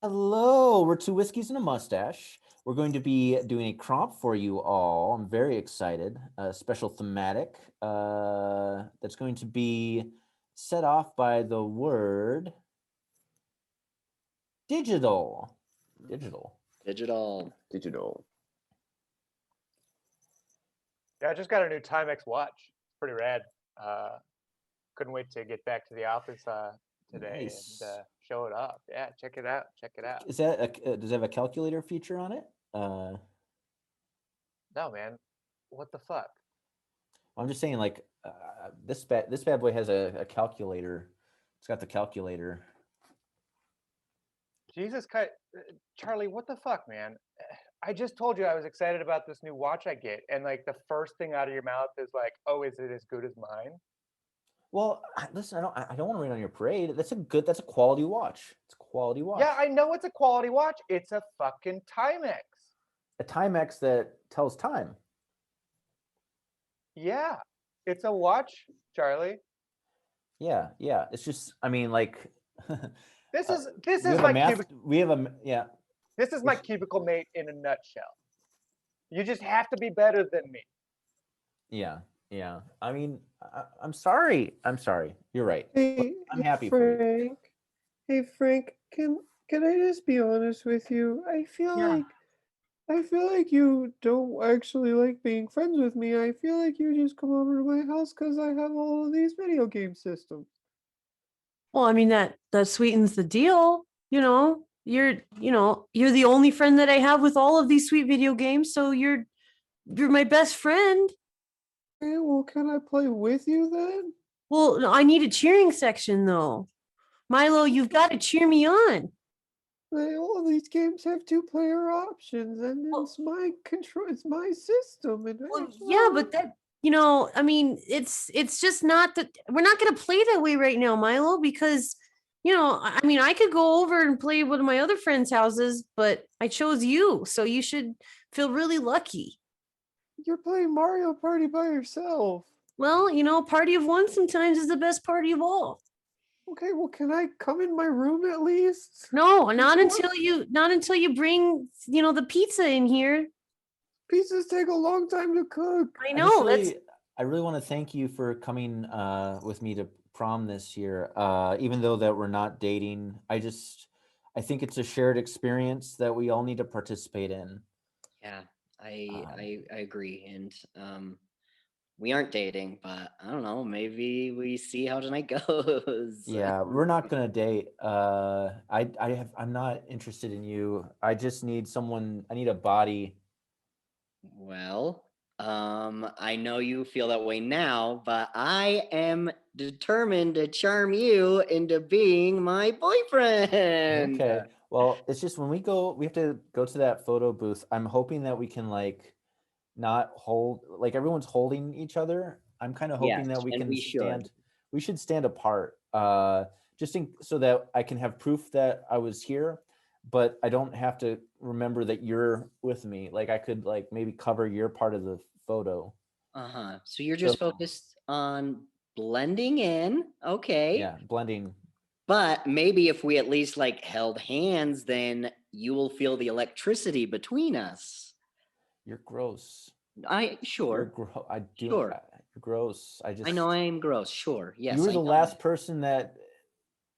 Hello, we're two whiskeys and a mustache. We're going to be doing a prompt for you all. I'm very excited. A special thematic that's going to be set off by the word digital. Digital. Digital. Digital. Yeah, I just got a new Timex watch. It's pretty rad. Uh, couldn't wait to get back to the office today Nice. and show it off. Yeah, check it out. Check it out. Is that does it have a calculator feature on it? No, man, what the fuck? I'm just saying, like this bad boy has a calculator. It's got the calculator. Jesus Christ, Charlie, what the fuck, man? I just told you I was excited about this new watch I get, and like the first thing out of your mouth is like, "Oh, is it as good as mine?" Well, listen, I don't want to rain on your parade. That's a quality watch. It's a quality watch. Yeah, I know it's a quality watch. It's a fucking Timex. A Timex that tells time. Yeah, it's a watch, Charlie. Yeah, yeah. It's just, I mean, like, This is we have a my math. We have a yeah. This is my cubicle mate in a nutshell. You just have to be better than me. Yeah, yeah. I mean, I'm sorry. I'm sorry. You're right. Hey, I'm happy for you. Frank. Hey, Frank. Can I just be honest with you? Yeah. I feel like you don't actually like being friends with me. I feel like you just come over to my house because I have all of these video game systems. Well, I mean that sweetens the deal. You're the only friend that I have with all of these sweet video games, so you're my best friend. Okay, well, can I play with you then? Well, no, I need a cheering section though. Milo, you've got to cheer me on. All of these games have two-player options, and Well, it's my control. It's my system, and well, yeah, but I mean, it's just not that we're not going to play that way right now, Milo, because I mean, I could go over and play one of my other friends' houses, but I chose you, so you should feel really lucky. you're playing Mario Party by yourself. Well, party of one sometimes is the best party of all. Okay, well, can I come in my room at least? No, not until you bring, the pizza in here. Pizzas take a long time to cook. I know that's I really want to thank you for coming with me to prom this year. Even though that we're not dating, I think it's a shared experience that we all need to participate in. Yeah, I Um, I I agree. And we aren't dating, but I don't know. Maybe we see how tonight goes. Yeah, we're not gonna date. I'm not interested in you. I just need someone. I need a body. Well, I know you feel that way now, but I am determined to charm you into being my boyfriend. Okay. Well, it's just when we have to go to that photo booth. I'm hoping that we can like not hold like everyone's holding each other. I'm kind of Yes, hoping that we and can we should. stand. We should stand apart. So that I can have proof that I was here, but I don't have to remember that you're with me. Like I could like maybe cover your part of the photo. Uh-huh. So you're So just focused on blending in, okay? yeah, blending. But maybe if we at least like held hands, then you will feel the electricity between us. You're gross. I You're sure, gross. sure. You're gross. I know I am gross. Sure. You Yes, were I the know. last person that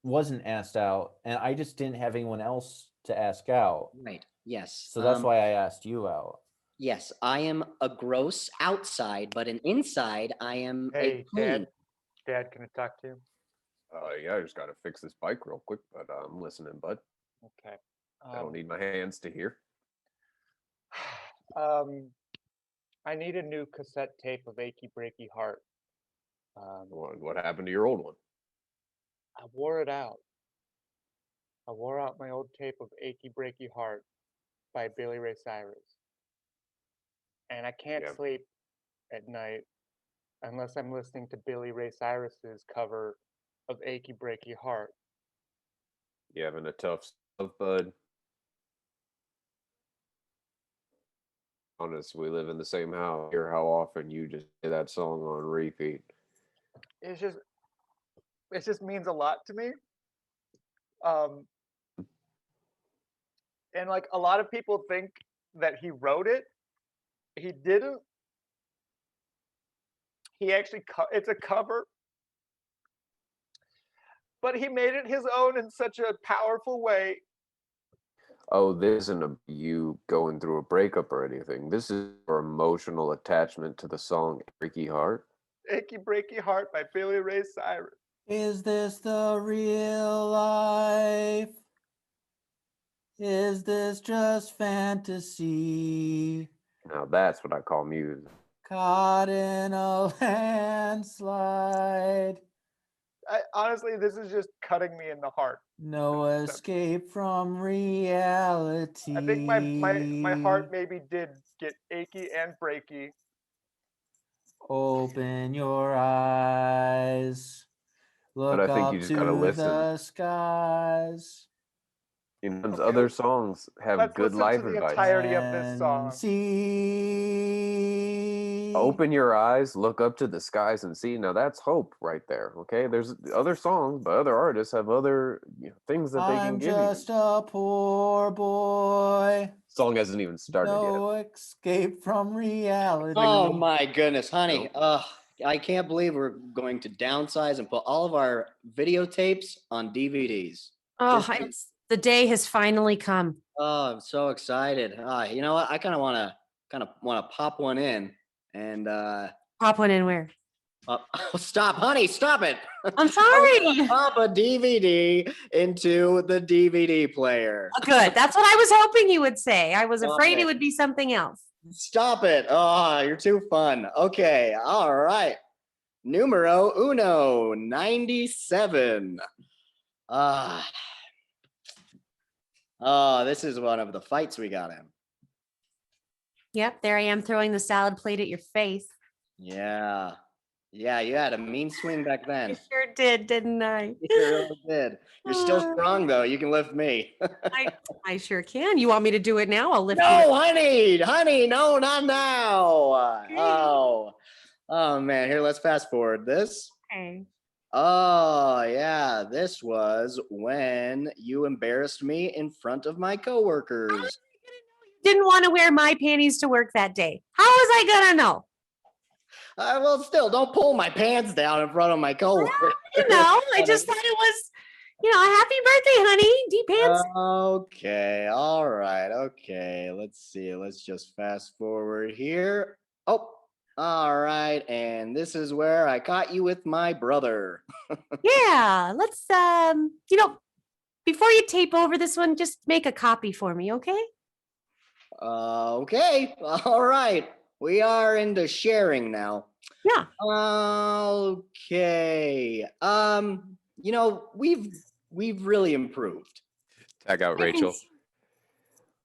wasn't asked out, and I just didn't have anyone else to ask out. Right. Yes. So that's why I asked you out. Yes, I am a gross outside, but an inside I am a Hey, clean. Dad, can I talk to you? Yeah, I just gotta fix this bike real quick, but I'm listening, bud. Okay. I don't need my hands to hear. Um, I need a new cassette tape of "Achy Breaky Heart." What happened to your old one? I wore it out. I wore out my old tape of "Achy Breaky Heart" by Billy Ray Cyrus, and I can't Yeah, sleep at night unless I'm listening to Billy Ray Cyrus's cover of "Achy Breaky Heart." you having a tough stuff, bud? Honest, we live in the same house. Hear how often you just hear that song on repeat. It's just it just means a lot to me. Um, And like a lot of people think that he wrote it. He didn't. He actually it's a cover, but he made it his own in such a powerful way. Oh, this isn't you going through a breakup or anything. This is your emotional attachment to the song "Achy Heart." Achy Breaky Heart by Billy Ray Cyrus. Is this the real life? Is this just fantasy? Now that's what I call music. Caught in a landslide. Honestly, this is just cutting me in the heart. No escape from reality. I think my heart maybe did get achy and breaky. Open your eyes. Look I think up you just to gotta listen. the skies. You know, Okay, other songs have let's good listen life to the advice. entirety of this And song. see. Open your eyes, look up to the skies, and see. Now that's hope right there. Okay, there's other songs, but other artists have other things that they can I'm give just you. a poor boy. Song hasn't even started No yet. escape from reality. Oh my goodness, honey. Nope. I can't believe we're going to downsize and put all of our videotapes on DVDs. Oh, This- the day has finally come. Oh, I'm so excited. You know what? I kind of want to pop one in and Pop one in where? stop, honey, stop it. I'm sorry. Pop a DVD into the DVD player. Good. That's what I was hoping you would say. I was afraid Okay. it would be something else. Stop it. Oh, you're too fun. Okay. All right. Numero uno, 97. Oh, this is one of the fights we got in. Yep, there I am throwing the salad plate at your face. Yeah. Yeah, you had a mean swing back I then. sure did, didn't I? You really did. You're still strong though. You can lift me. I sure can. You want me to do it now? I'll lift you. No, honey, no, not now. Oh man, here, let's fast forward this. Okay. Oh yeah, this was when you embarrassed me in front of my coworkers. Didn't want to wear my panties to work that day. How was I gonna know? Well, still, don't pull my pants down in front of my coworkers. You know, I just thought it was, a happy birthday, honey. Deep pants. Okay, all right, okay. Let's see. Let's just fast forward here. Oh, all right, and this is where I caught you with my brother. Yeah, let's before you tape over this one, just make a copy for me, okay? Okay, all right. We are into sharing now. Yeah. Okay. We've really improved. Tag out Rachel.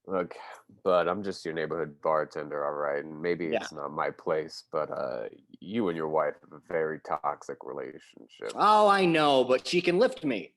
Look, but I'm just your neighborhood bartender, all right? And maybe it's not my place, but you and your wife have a very toxic relationship. Oh, I know, but she can lift me.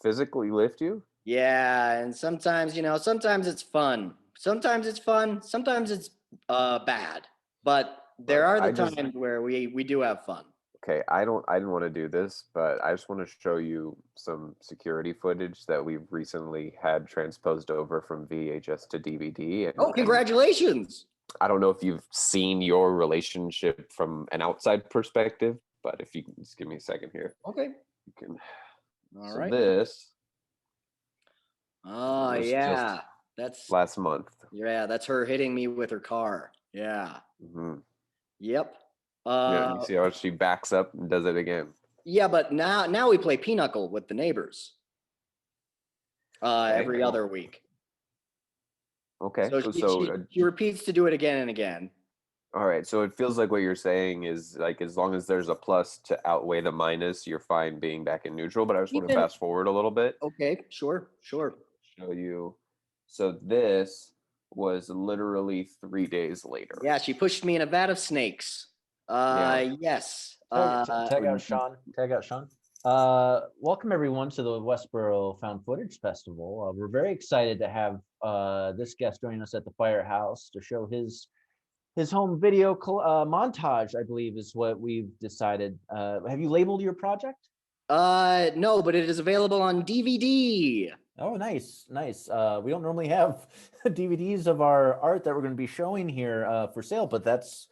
Physically lift you? Yeah, and sometimes, sometimes it's fun. Sometimes it's fun. Sometimes it's bad. But there are the times where we do have fun. Okay, I didn't want to do this, but I just want to show you some security footage that we've recently had transposed over from VHS to DVD. Oh, congratulations. I don't know if you've seen your relationship from an outside perspective, but if you can just give me a second here. Okay. You can. All so right. This. Oh, yeah. That's last month. Yeah, that's her hitting me with her car. Yeah. Mm-hmm. Yep. Yeah, you see how she backs up and does it again. Yeah, but now we play pinochle with the neighbors. Every other week. Okay. So she repeats to do it again and again. All right. So it feels like what you're saying is like as long as there's a plus to outweigh the minus, you're fine being back in neutral. But I just want to fast forward a little bit. Okay, sure. Show you. So this was literally 3 days later. Yeah, she pushed me in a vat of snakes. Yes. Tag out Sean. Welcome everyone to the Westboro Found Footage Festival. We're very excited to have this guest join us at the Firehouse to show his home video montage, I believe is what we've decided. Have you labeled your project? No, but it is available on DVD. Oh, nice, nice. We don't normally have DVDs of our art that we're going to be showing here for sale, but that's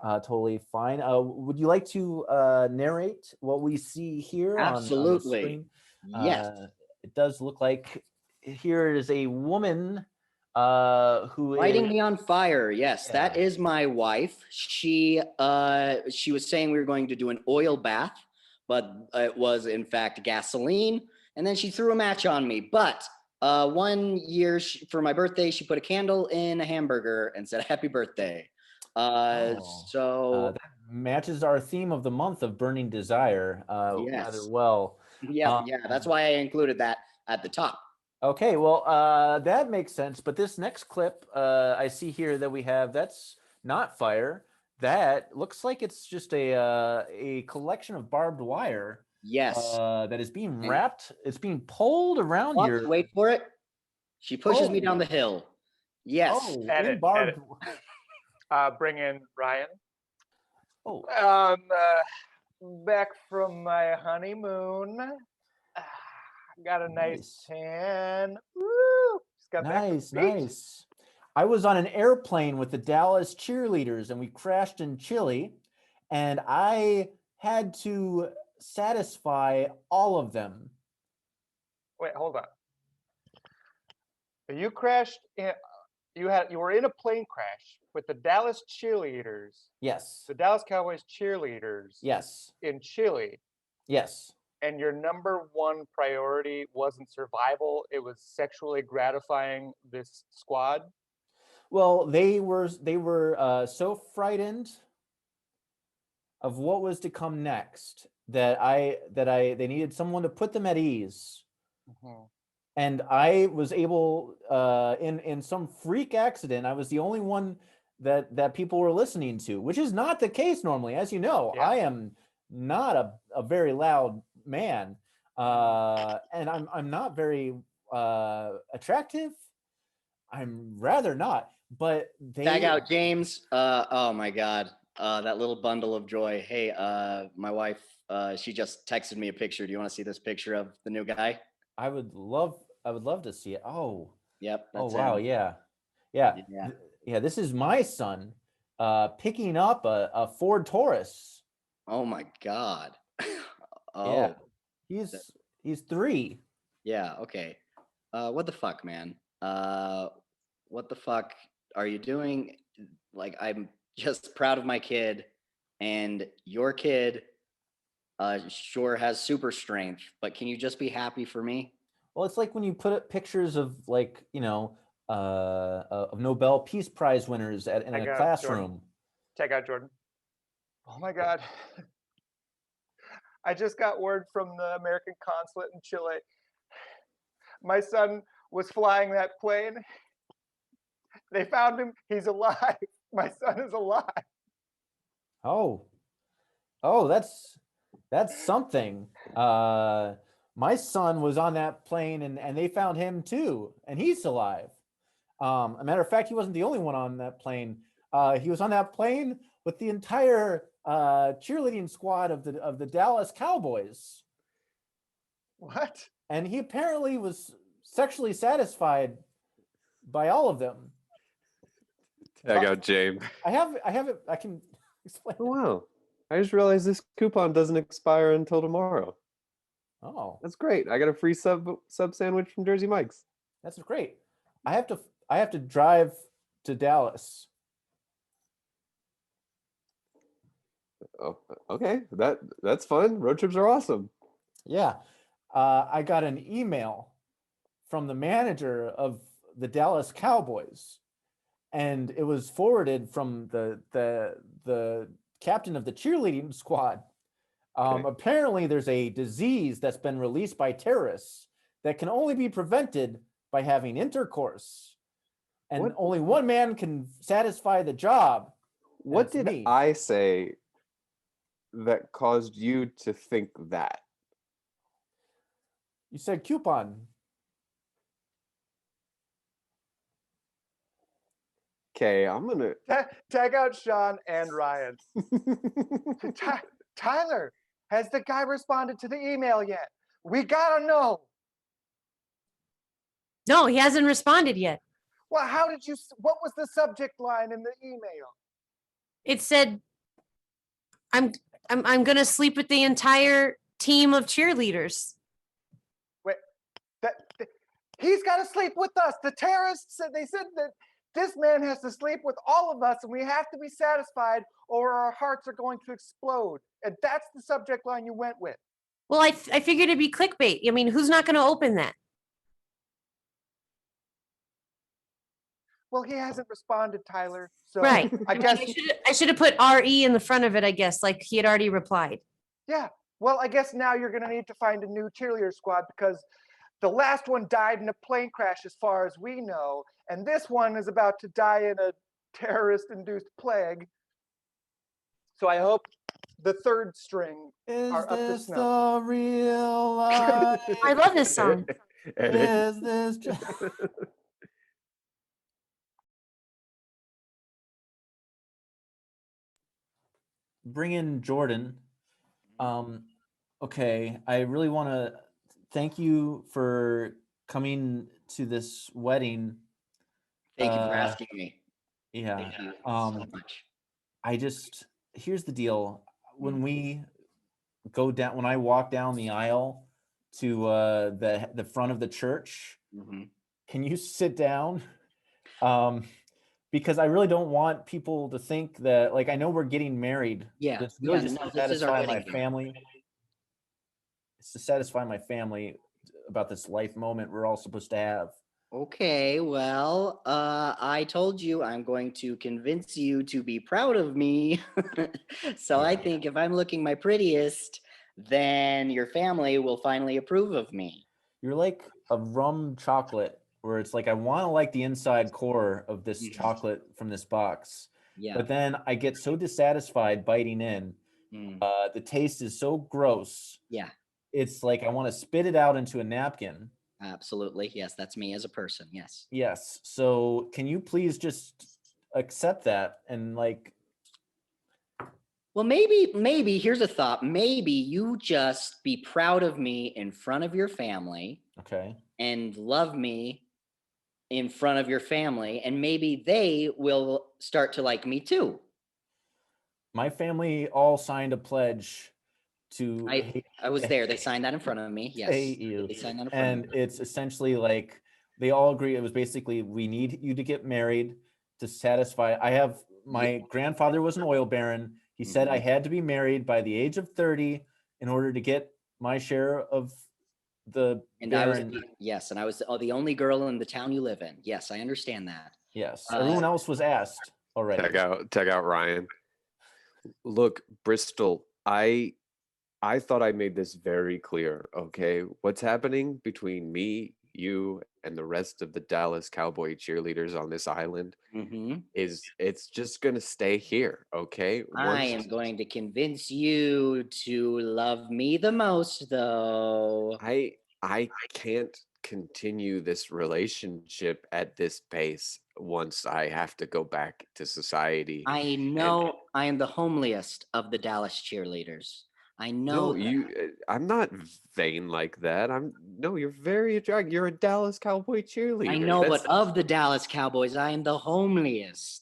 totally fine. Would you like to narrate what we see here on the Absolutely. screen? Yes. It does look like here is a woman who Lighting is me on fire. Yes, that Yeah. is my wife. She was saying we were going to do an oil bath, but it was in fact gasoline. And then she threw a match on me. But one year for my birthday, she put a candle in a hamburger and said happy birthday. So that matches our theme of the month of burning desire rather yes. well. Yeah, that's why I included that at the top. Okay, well, that makes sense. But this next clip I see here that we have, that's not fire. That looks like it's just a collection of barbed wire. Yes. That is being wrapped. It's being pulled around your. Wait for it. She pushes me down the hill. Yes. Oh, Edit, in barbed. Bring in Ryan. Oh, Back from my honeymoon. Got a nice tan. Woo! Just got back from the nice, beach. nice. I was on an airplane with the Dallas cheerleaders, and we crashed in Chile, and I had to satisfy all of them. Wait, hold on. You crashed in. You were in a plane crash with the Dallas cheerleaders. Yes. The Dallas Cowboys cheerleaders. Yes. In Chile. Yes. And your number one priority wasn't survival; it was sexually gratifying this squad. Well, they were so frightened of what was to come next that they needed someone to put them at ease. Mm-hmm. And I was able, in some freak accident, I was the only one that people were listening to, which is not the case normally. As you know, I am not a very loud man, and I'm not very attractive. I'm rather not. But they tag out James. Oh my God, that little bundle of joy. Hey, my wife, she just texted me a picture. Do you want to see this picture of the new guy? I would love to see it. Oh, yep. That's wow. Him. Yeah. This is my son, picking up a Ford Taurus. Oh my God. Oh, yeah. He's 3. Yeah. Okay. What the fuck, man? What the fuck are you doing? Like, I'm just proud of my kid, and your kid sure has super strength, but can you just be happy for me? Well, it's like when you put up pictures of, like, of Nobel Peace Prize winners in a classroom. Jordan. Check out Jordan. Oh my God. I just got word from the American consulate in Chile. My son was flying that plane. They found him. He's alive. My son is alive. Oh, that's something. My son was on that plane, and they found him too, and he's alive. A matter of fact, he wasn't the only one on that plane. He was on that plane with the entire cheerleading squad of the Dallas Cowboys. What? And he apparently was sexually satisfied by all of them. Tag out James. I have it. I can explain. Oh, wow. I just realized this coupon doesn't expire until tomorrow. Oh, that's great. I got a free sub sandwich from Jersey Mike's. That's great. I have to drive to Dallas. Oh, okay. That's fun. Road trips are awesome. Yeah. I got an email from the manager of the Dallas Cowboys, and it was forwarded from the captain of the cheerleading squad. Okay. Apparently there's a disease that's been released by terrorists that can only be prevented by having intercourse, and only one man can satisfy the job. What did I say that caused you to think that? You said coupon. Okay, I'm gonna tag out Sean and Ryan. Tyler, has the guy responded to the email yet? We gotta know. No, he hasn't responded yet. Well, what was the subject line in the email? It said, I'm gonna sleep with the entire team of cheerleaders. Wait, he's got to sleep with us. The terrorists they said that this man has to sleep with all of us, and we have to be satisfied, or our hearts are going to explode. And that's the subject line you went with. Well, I figured it'd be clickbait. I mean, who's not going to open that? Well, he hasn't responded, Tyler. So Right. I guess I should have put RE in the front of it, I guess, like he had already replied. Yeah. Well, I guess now you're going to need to find a new cheerleader squad because the last one died in a plane crash, as far as we know, and this one is about to die in a terrorist-induced plague. So I hope the third string are up to Is this snuff. the real life? I love this song. Is this just... Bring in Jordan. Okay, I really want to thank you for coming to this wedding. Thank you for asking me. Yeah. Thank you so much. Here's the deal. When we go down, when I walk down the aisle to the front of the church, can you sit down? Because I really don't want people to think that, like, I know we're getting married. Yeah. It's really Yeah, just no, to this is our satisfy my wedding day. family. It's to satisfy my family about this life moment we're all supposed to have. Okay, well, I told you I'm going to convince you to be proud of me. So I think if I'm looking my prettiest, then your family will finally approve of me. You're like a rum chocolate where it's like, I want to like the inside core of this chocolate from this box. Yeah. But then I get so dissatisfied biting in. The taste is so gross. Yeah. It's like I want to spit it out into a napkin. Absolutely. Yes, that's me as a person. Yes. Yes. So can you please just accept that and like... Well, maybe here's a thought. Maybe you just be proud of me in front of your family. Okay. And love me in front of your family, and maybe they will start to like me too. My family all signed a pledge to... I was there. They signed that in front of me. Yes. Hate you. They signed that in front of me. And it's essentially like they all agree. It was basically, we need you to get married to satisfy. My grandfather was an oil baron. He said I had to be married by the age of 30 in order to get my share of the baron. And I was the only girl in the town you live in. Yes, I understand that. Yes. Everyone else was asked already. Tag out Ryan. Look, Bristol, I thought I made this very clear, okay? What's happening between me, you, and the rest of the Dallas Cowboy cheerleaders on this island it's just gonna stay here, okay? I am going to convince you to love me the most, though. I can't continue this relationship at this pace once I have to go back to society. I know I am the homeliest of the Dallas cheerleaders. I know. No, I'm not vain like that. You're very attractive. You're a Dallas Cowboy cheerleader. I know, but of the Dallas Cowboys, I am the homeliest.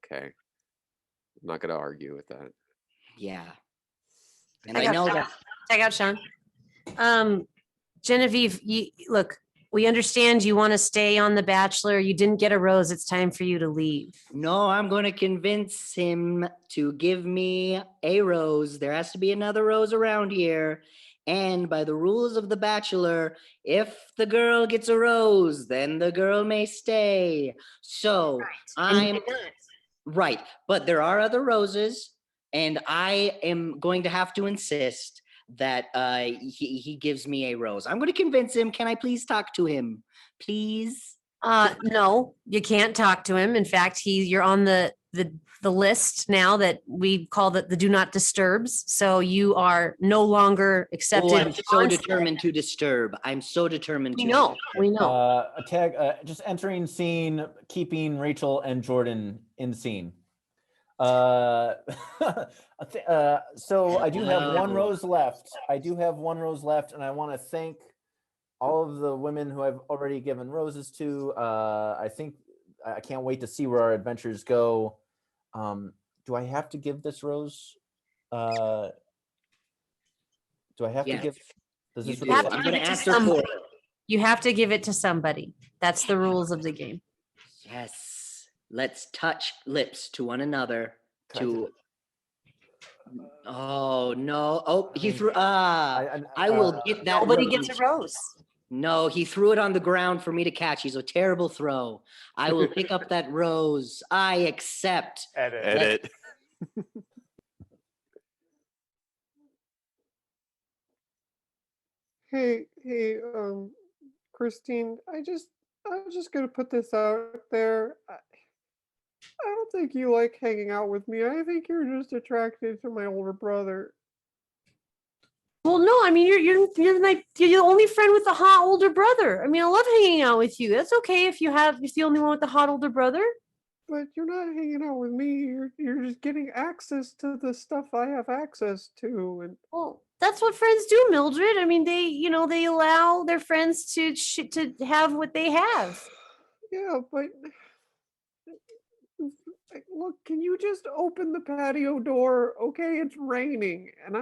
Okay. I'm not gonna argue with that. Yeah. And I know that. Check out Sean. Genevieve, look, we understand you want to stay on The Bachelor. You didn't get a rose. It's time for you to leave. No, I'm going to convince him to give me a rose. There has to be another rose around here. And by the rules of The Bachelor, if the girl gets a rose, then the girl may stay. So right. But there are other roses, and I am going to have to insist that he gives me a rose. I'm going to convince him. Can I please talk to him? Please? No, you can't talk to him. In fact, you're on the list now that we call the do not disturbs. So you are no longer accepted. Oh, I'm so determined to disturb. I'm so determined to. We know. Just entering scene, keeping Rachel and Jordan in scene. So I do have one rose left. And I want to thank all of the women who I've already given roses to. I think I can't wait to see where our adventures go. Do I have to give this rose? Do I have to Yes, give? Does you this do. really have to I'm say- give gonna it to ask her for somebody. it. You have to give it to somebody. That's the rules of the game. Yes. Let's touch lips to one another. To oh no! Oh, he threw. I will get that. Nobody gets a rose. rose. No, he threw it on the ground for me to catch. He's a terrible throw. I will pick up that rose. I accept. Edit. Hey, Christine, I'm just gonna put this out there. I don't think you like hanging out with me. I think you're just attracted to my older brother. Well, no, I mean you're the only friend with a hot older brother. I mean, I love hanging out with you. That's okay if you're the only one with the hot older brother. But you're not hanging out with me. You're just getting access to the stuff I have access to, and Well, that's what friends do, Mildred. I mean, they allow their friends to have what they have. yeah, but look, can you just open the patio door? Okay, it's raining, and I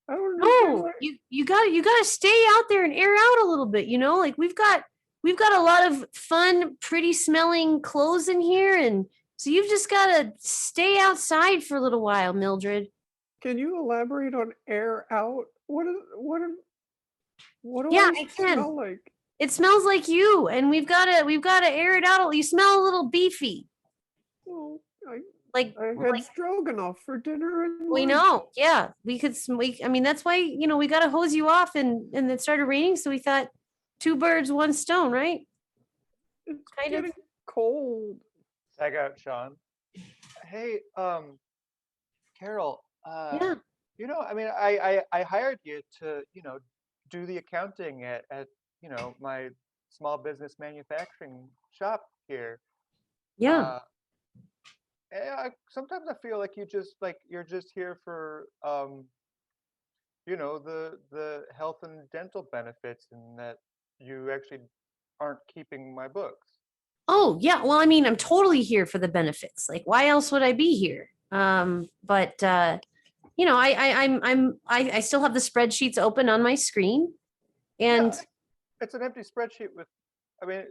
don't understand No, why. you gotta stay out there and air out a little bit. Like we've got a lot of fun, pretty smelling clothes in here, and so you've just gotta stay outside for a little while, Mildred. Can you elaborate on air out? What do Yeah, I I can. smell like? It smells like you, and we've gotta air it out. You smell a little beefy, Well, like I had stroganoff for dinner and we lunch. know. Yeah, I mean, that's why we gotta hose you off, and it started raining, so we thought 2 birds, 1 stone, right? It's Kind of. getting cold. Tag out, Sean. Hey, Carol. Yeah. I mean, I hired you to, do the accounting at my small business manufacturing shop here. Yeah. Sometimes I feel like you're just here for the health and dental benefits, and that you actually aren't keeping my books. Oh, yeah. Well, I mean, I'm totally here for the benefits. Like, why else would I be here? But I still have the spreadsheets open on my screen, and It's an empty spreadsheet with, I mean,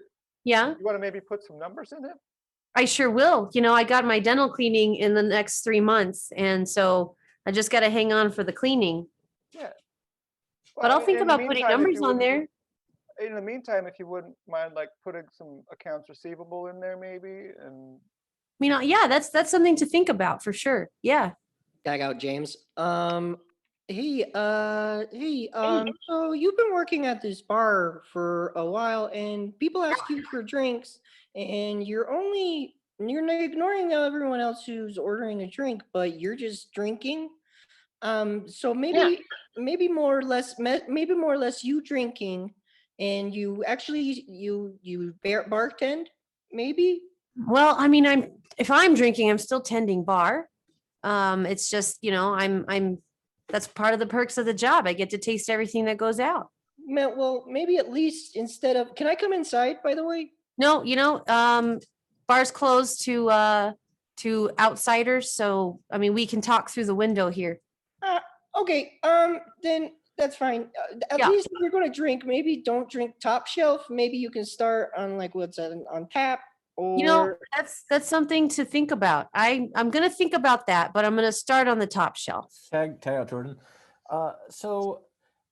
yeah, you want to maybe put some numbers in it? I sure will. I got my dental cleaning in the next 3 months, and so I just got to hang on for the cleaning. Yeah. But I'll think about putting numbers on there. In the meantime, if you wouldn't mind, like, putting some accounts receivable in there, maybe, and I mean, yeah, that's something to think about for sure. Yeah. Tag out, James. Hey, so you've been working at this bar for a while, and people ask you for drinks, and you're ignoring everyone else who's ordering a drink, but you're just drinking. So maybe more or less you drinking, and you actually you bartend, maybe. Well, I mean, if I'm drinking, I'm still tending bar. It's just, I'm that's part of the perks of the job. I get to taste everything that goes out. Well, maybe at least instead of, can I come inside, by the way? No, bar's closed to outsiders, so I mean, we can talk through the window here. Okay, then that's fine. At Yeah. least if you're going to drink, maybe don't drink top shelf. Maybe you can start on like what's on tap. Or that's something to think about. I'm gonna think about that, but I'm gonna start on the top shelf. Tag out, Jordan. So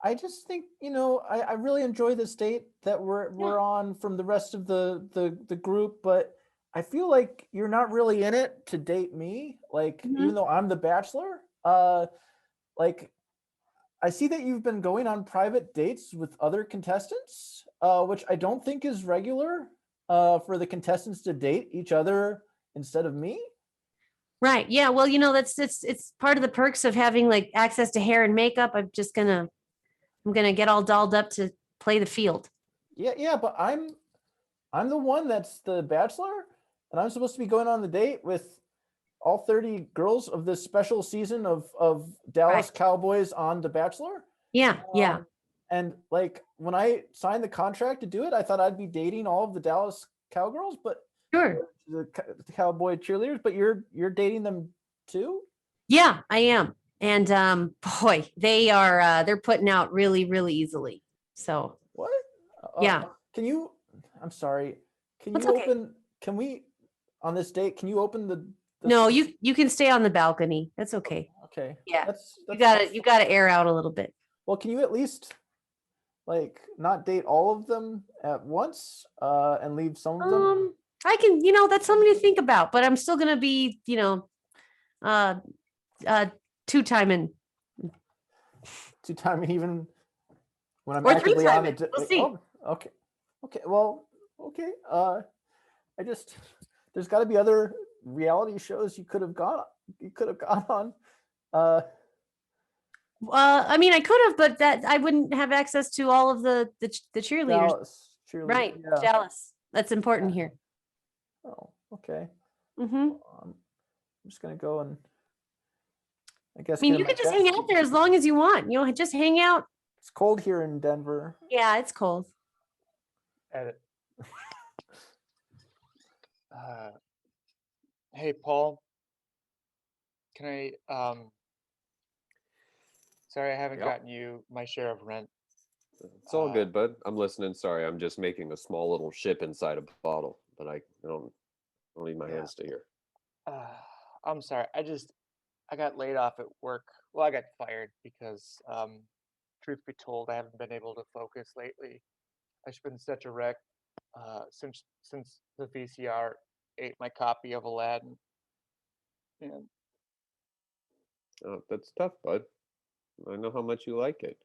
I just think I really enjoy this date that we're on from the rest of the group, but I feel like you're not really in it to date me. Like, even though I'm the bachelor, like, I see that you've been going on private dates with other contestants, which I don't think is regular. For the contestants to date each other instead of me. Right. Yeah. Well, it's part of the perks of having like access to hair and makeup. I'm gonna get all dolled up to play the field. Yeah, but I'm the one that's the bachelor, and I'm supposed to be going on the date with all 30 girls of this special season of Dallas Cowboys on The Bachelor. Yeah. Yeah. And like when I signed the contract to do it, I thought I'd be dating all of the Dallas Cowgirls, but Sure. the cowboy cheerleaders, but you're dating them too? Yeah, I am. And boy, they're putting out really, really easily. So What? yeah. Can you? I'm sorry. Can That's you okay. open? Can we on this date? Can you open the? No, you can stay on the balcony. That's okay. Okay. Yeah. That's You gotta air out a little bit. Well, can you at least like not date all of them at once and leave some of them? I can, that's something to think about, but I'm still gonna be, two-timing. Two-timing even when I'm Or actively on the we'll see. Oh, okay. Okay. Well, okay. There's got to be other reality shows you could have gone on. I mean, I could have, but that I wouldn't have access to all of the cheerleaders. Dallas cheerleader, Right. yeah. Dallas. That's important here. Oh, okay. Mm-hmm. I'm just gonna go and I guess. I mean, you can just hang out there as long as you want. Just hang out. It's cold here in Denver. Yeah, it's cold. Edit. Hey, Paul. Can I? Sorry, I haven't gotten you my share of rent. It's all good, bud. I'm listening. Sorry, I'm just making a small little ship inside a bottle, but I don't need my hands to hear. I'm sorry. I got laid off at work. Well, I got fired because, truth be told, I haven't been able to focus lately. I've been such a wreck since the VCR ate my copy of Aladdin. And Oh, that's tough, bud. I know how much you like it.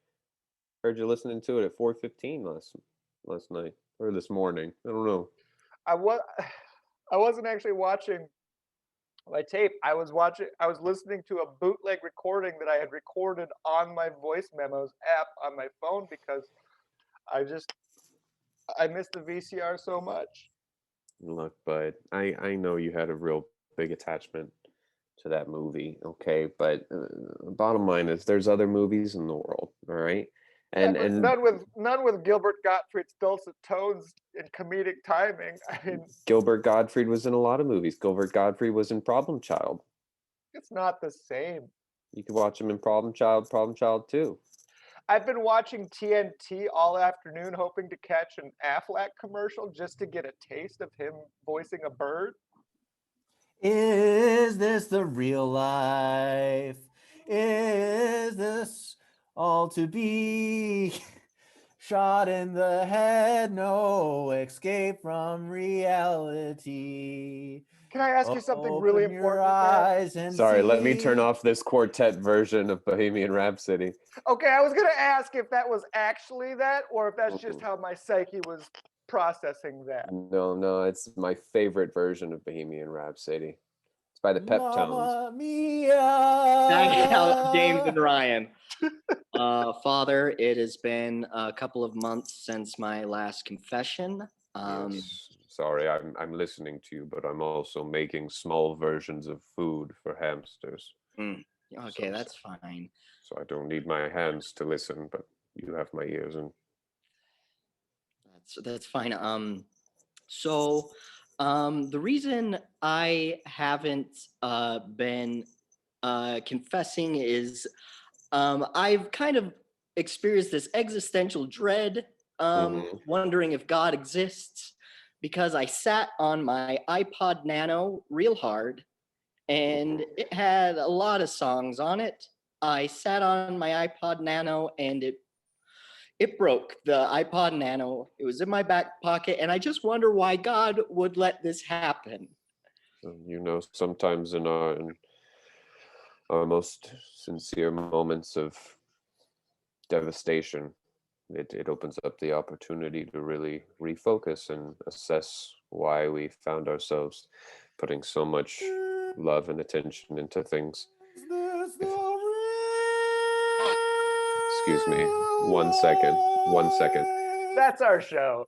Heard you listening to it at 4:15 last night or this morning. I don't know. I wasn't actually watching my tape. I was listening to a bootleg recording that I had recorded on my voice memos app on my phone because I missed the VCR so much. Look, bud, I know you had a real big attachment to that movie, okay? But bottom line is there's other movies in the world, all right? And none with Gilbert Gottfried's dulcet tones and comedic timing. I mean, Gilbert Gottfried was in a lot of movies. Gilbert Gottfried was in Problem Child. It's not the same. You could watch him in Problem Child 2. I've been watching TNT all afternoon, hoping to catch an Aflac commercial just to get a taste of him voicing a bird. Is this the real life? Is this all to be? Shot in the head, no escape from reality. Can I ask you something really important? Sorry, let me turn off this quartet version of Bohemian Rhapsody. Okay, I was going to ask if that was actually that or if that's just how my psyche was processing that. No, it's my favorite version of Bohemian Rhapsody. It's by the Peptones. James and Ryan. Father, it has been a couple of months since my last confession. Yes. Sorry, I'm listening to you, but I'm also making small versions of food for hamsters. Okay, that's fine. So I don't need my hands to listen, but you have my ears, and that's fine. The reason I haven't been confessing is I've kind of experienced this existential dread, wondering if God exists, because I sat on my iPod Nano real hard, and it had a lot of songs on it. I sat on my iPod Nano, and it broke. The iPod Nano, it was in my back pocket, and I just wonder why God would let this happen. Sometimes in our most sincere moments of devastation, it opens up the opportunity to really refocus and assess why we found ourselves putting so much love and attention into things. Excuse me. 1 second. 1 second. That's our show.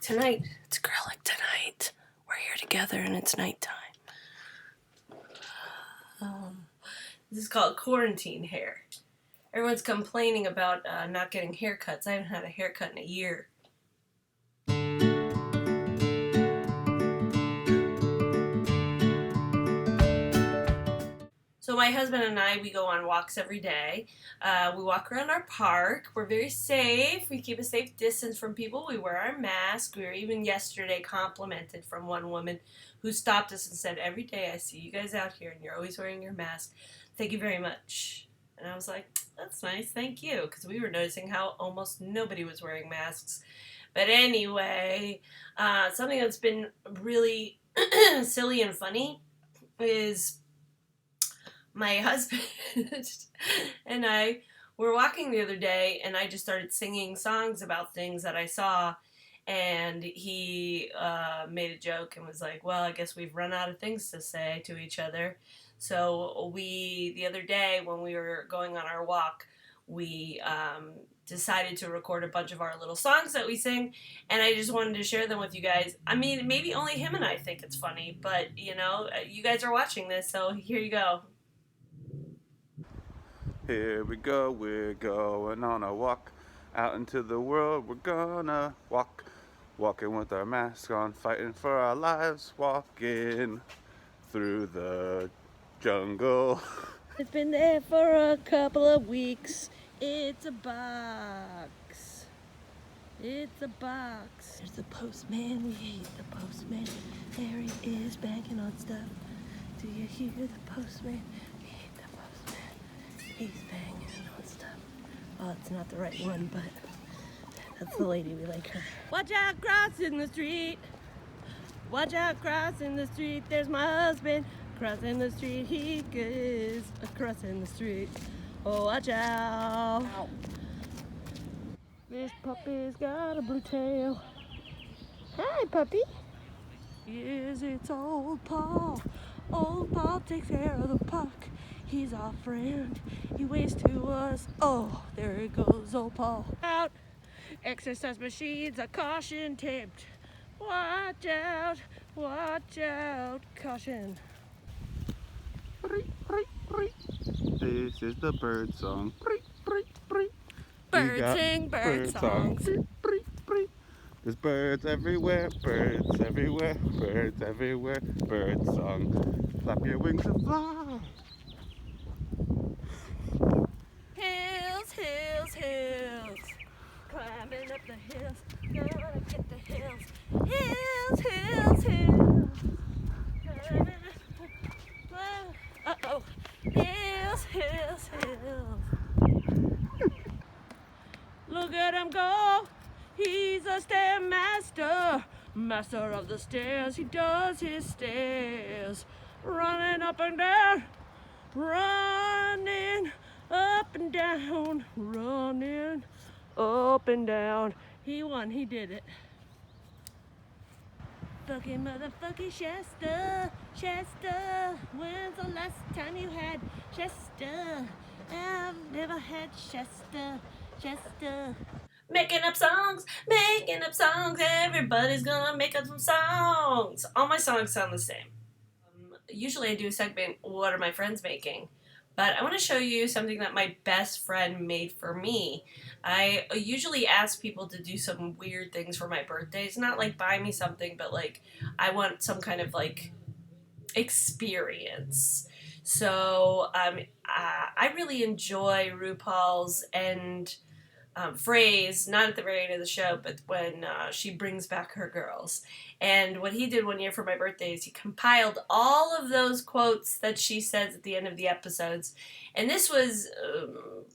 tonight. It's Goerlich tonight. We're here together and it's nighttime. This is called quarantine hair. Everyone's complaining about not getting haircuts. I haven't had a haircut in a year. So my husband and I, we go on walks every day. We walk around our park. We're very safe. We keep a safe distance from people. We wear our mask. We were even yesterday complimented from one woman who stopped us and said, every day I see you guys out here and you're always wearing your mask. Thank you very much. And I was like, that's nice. Thank you. Because we were noticing how almost nobody was wearing masks. But anyway, something that's been really silly and funny is my husband and I were walking the other day, and I just started singing songs about things that I saw, and he made a joke and was like, well, I guess we've run out of things to say to each other. So the other day when we were going on our walk, we decided to record a bunch of our little songs that we sing, and I just wanted to share them with you guys. I mean, maybe only him and I think it's funny, but, you know, you guys are watching this, so here you go. Here we go, we're going on a walk out into the world. We're gonna walk, walking with our mask on, fighting for our lives, walking through the jungle. It's been there for a couple of weeks. It's a box. It's a box. There's the postman. We hate the postman. There he is banging on stuff. Do you hear the postman? We hate the postman. He's banging on stuff. Oh, it's not the right one, but that's the lady. We like her. Watch out, crossing the street. Watch out, crossing the street. There's my husband. Crossing the street, he is crossing the street. Oh, watch out. Ow. This puppy's got a blue tail. Hi, puppy. Yes, it's old Paul. Old Paul takes care of the puck. He's our friend. He waves to us. Oh, there it goes, old Paul. Out. Exercise machines are caution taped. Watch out, caution. This is the bird song. Bird sing bird songs. There's birds everywhere, birds everywhere, birds everywhere, bird song. Flap your wings and fly. Hills, hills, hills. Climbing up the hills, gonna get the hills. Hills, hills, hills. Uh-oh. Hills, hills, hills. Look at him go. He's a stairmaster. Master of the stairs. He does his stairs. Running up and down. Running up and down. Running up and down. He won. He did it. Fucking motherfucking Shasta, Shasta. When's the last time you had Shasta? I've never had Shasta, Shasta. Making up songs, everybody's gonna make up some songs. All my songs sound the same. Usually I do a segment, what are my friends making? But I want to show you something that my best friend made for me. I usually ask people to do some weird things for my birthdays. Not like buy me something, but like I want some kind of like experience. So I really enjoy Rupauls and phrase, not at the very end of the show, but when she brings back her girls. And what he did one year for my birthday is he compiled all of those quotes that she says at the end of the episodes. And this was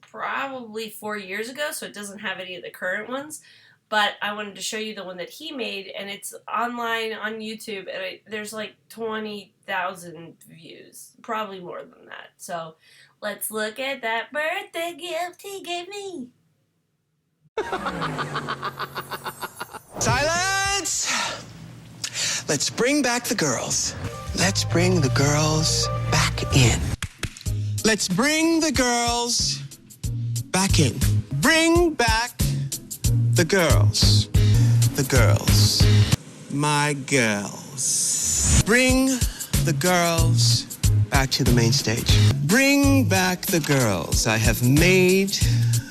probably 4 years ago, so it doesn't have any of the current ones. But I wanted to show you the one that he made, and it's online on YouTube, and there's like 20,000 views, probably more than that. So let's look at that birthday gift he gave me. Silence! Let's bring back the girls. Let's bring the girls back in. Let's bring the girls back in. Bring back the girls. the girls. My girls. Bring the girls back to the main stage. Bring back the girls. I have made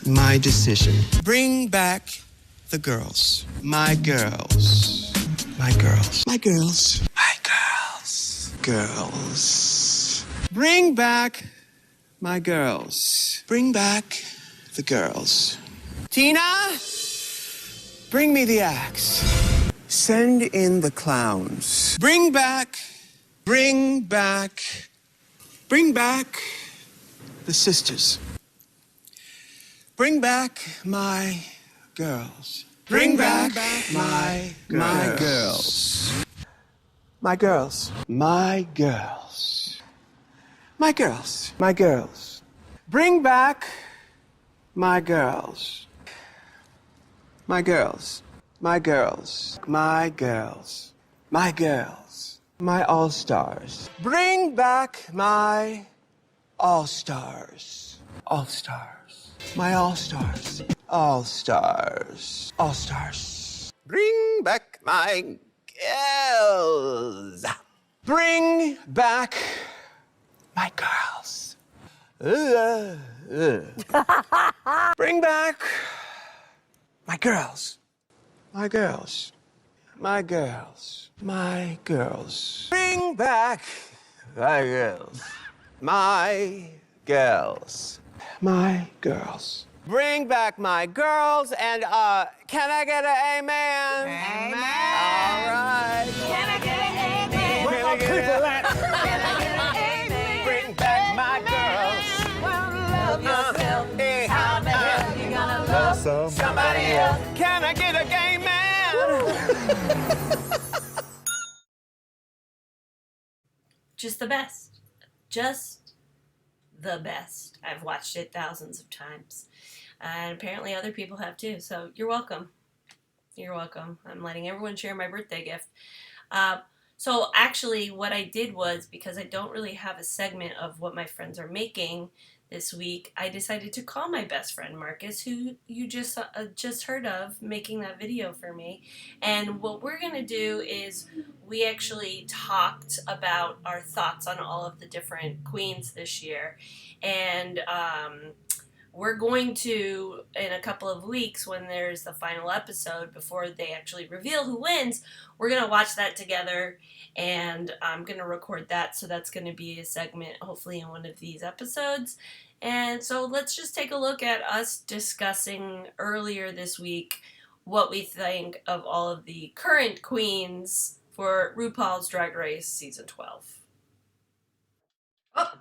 my decision. Bring back the girls. My girls. My girls. My girls. My girls. Girls. Bring back my girls. Bring back the girls. Tina, bring me the axe. Send in the clowns. Bring back the sisters. Bring back my girls. Bring back my girls. My girls. My girls. My girls. My girls. Bring back my girls. My girls. My girls. My girls. My girls. My all-stars. Bring back my all-stars. All-stars. My all-stars. All-stars. All-stars. Bring back my girls. Bring back my girls. Bring back my girls. My girls. My girls. My girls. Bring back my girls. My girls. My girls. Bring back my girls and can I get an amen? Amen. All right. Can I get an amen? Can I get an amen? Bring back my girls. Well, love yourself. How the hell you gonna love somebody else? Can I get a gay man? Just the best. Just the best. I've watched it thousands of times. And apparently other people have too. So you're welcome. You're welcome. I'm letting everyone share my birthday gift. So actually what I did was, because I don't really have a segment of what my friends are making this week, I decided to call my best friend Marcus, who you just heard of, making that video for me. And what we're going to do is we actually talked about our thoughts on all of the different queens this year. And we're going to, in a couple of weeks, when there's the final episode, before they actually reveal who wins, we're going to watch that together, and I'm going to record that, so that's going to be a segment, hopefully, in one of these episodes. And so let's just take a look at us discussing earlier this week what we think of all of the current queens for Rupauls Drag Race Season 12. Oh!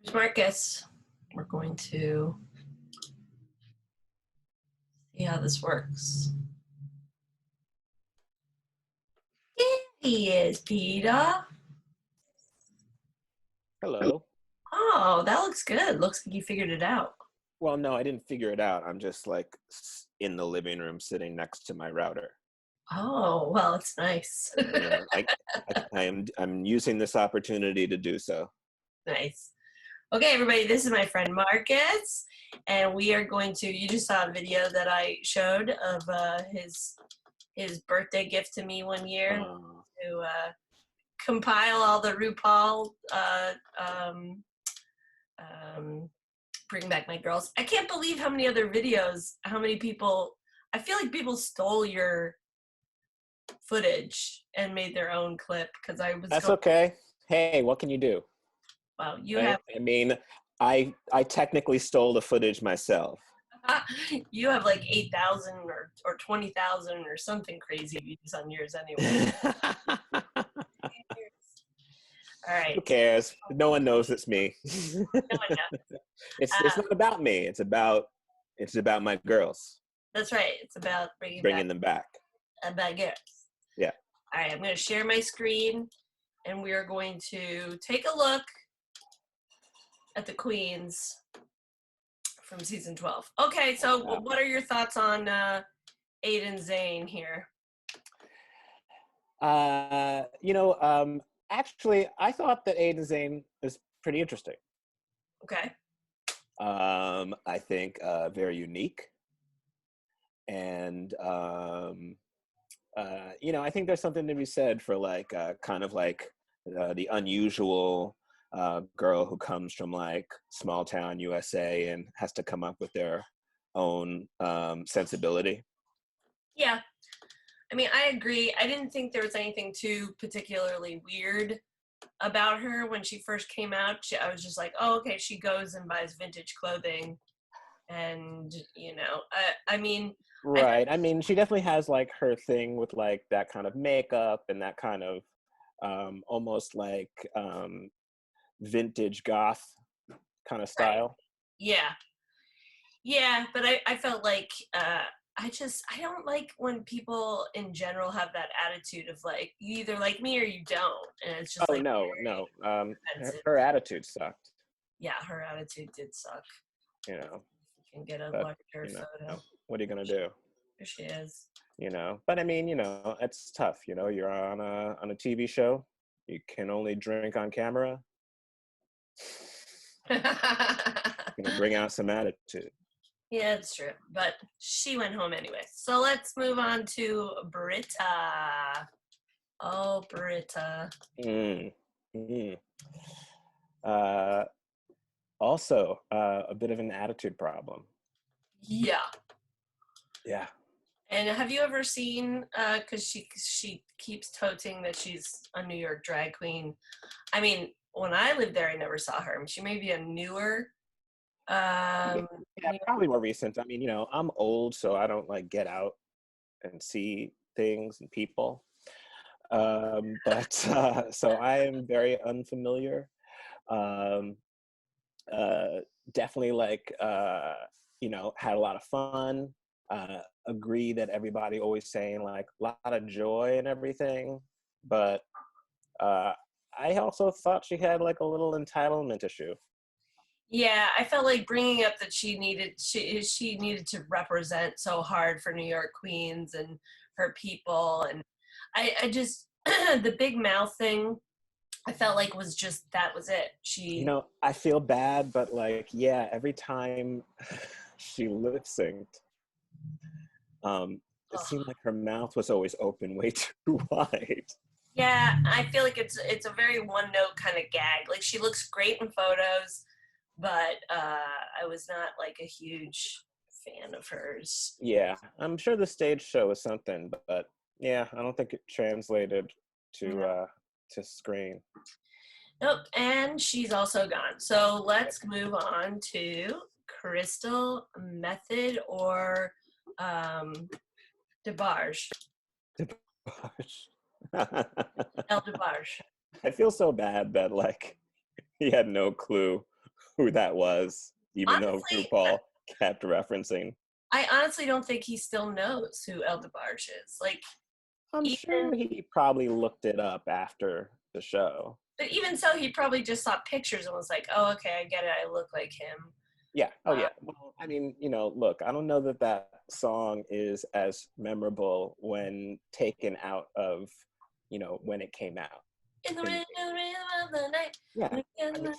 Here's Marcus. We're going to see how this works. There he is, Peter. Hello. Oh, that looks good. Looks like you figured it out. Well, no, I didn't figure it out. I'm just like in the living room sitting next to my router. Oh, well, it's nice. Yeah, I'm using this opportunity to do so. Nice. Okay, everybody, this is my friend Marcus, and we are going to, you just saw a video that I showed of his birthday gift to me one year to compile all the RuPaul Bring Back My Girls. I can't believe how many other videos, how many people, I feel like people stole your footage and made their own clip, because I was That's okay. Hey, what can you do? Wow, you right? have. I mean, I technically stole the footage myself. You have like 8,000 or 20,000 or something crazy views on yours anyway. All right. Who cares? No one knows it's me. No one knows. It's not about me. It's about my girls. That's right. It's about bringing them back. About girls. Yeah. All right. I'm going to share my screen, and we are going to take a look at the queens from season 12. Okay, so what are your thoughts on Aiden Zane here? Actually, I thought that Aiden Zane is pretty interesting. Okay. I think very unique. And you know, I think there's something to be said for like kind of like the unusual girl who comes from like small town USA and has to come up with their own sensibility. Yeah. I mean, I agree. I didn't think there was anything too particularly weird about her when she first came out. I was just like, oh, okay, she goes and buys vintage clothing. And, you know, I mean. Right. I mean, she definitely has like her thing with like that kind of makeup and that kind of almost like vintage goth kind of style. Right. Yeah. Yeah, but I felt like I don't like when people in general have that attitude of like, you either like me or you don't. And it's just like, no. Her attitude sucked. Yeah, her attitude did suck. You know. You can get a But, larger you know, photo. what are you gonna do? There she is. You know, but I mean, you know, it's tough. You know, you're on a TV show. You can only drink on camera. You know, bring out some attitude. Yeah, it's true. But she went home anyway. So let's move on to Britta. Oh, Britta. Also, a bit of an attitude problem. Yeah. Yeah. And have you ever seen, because she keeps toting that she's a New York drag queen. I mean, when I lived there, I never saw her. She may be a newer. Yeah, probably more recent. I mean, you know, I'm old, so I don't like get out and see things and people. But so I am very unfamiliar. Definitely like, you know, had a lot of fun. Agree that everybody always saying like a lot of joy and everything. But I also thought she had like a little entitlement issue. Yeah, I felt like bringing up that she needed to represent so hard for New York Queens and her people, and I just the big mouth thing, I felt like was it. You know, I feel bad, but like, yeah, every time she lip synced, it seemed like her mouth was always open way too wide. Yeah, I feel like it's a very one note kind of gag. Like she looks great in photos, but I was not like a huge fan of hers. Yeah, I'm sure the stage show was something, but yeah, I don't think it translated to screen. Nope, and she's also gone. So let's move on to Crystal Method or DeBarge. El DeBarge. I feel so bad that like he had no clue who that was, even though RuPaul kept referencing. I honestly don't think he still knows who El DeBarge is. Like, I'm sure he probably looked it up after the show. But even so, he probably just saw pictures and was like, oh, okay, I get it. I look like him. Yeah. Oh, yeah. Well, I mean, you know, look, I don't know that that song is as memorable when taken out of, you know, when it came out. In the rhythm of the night. Yeah. I mean,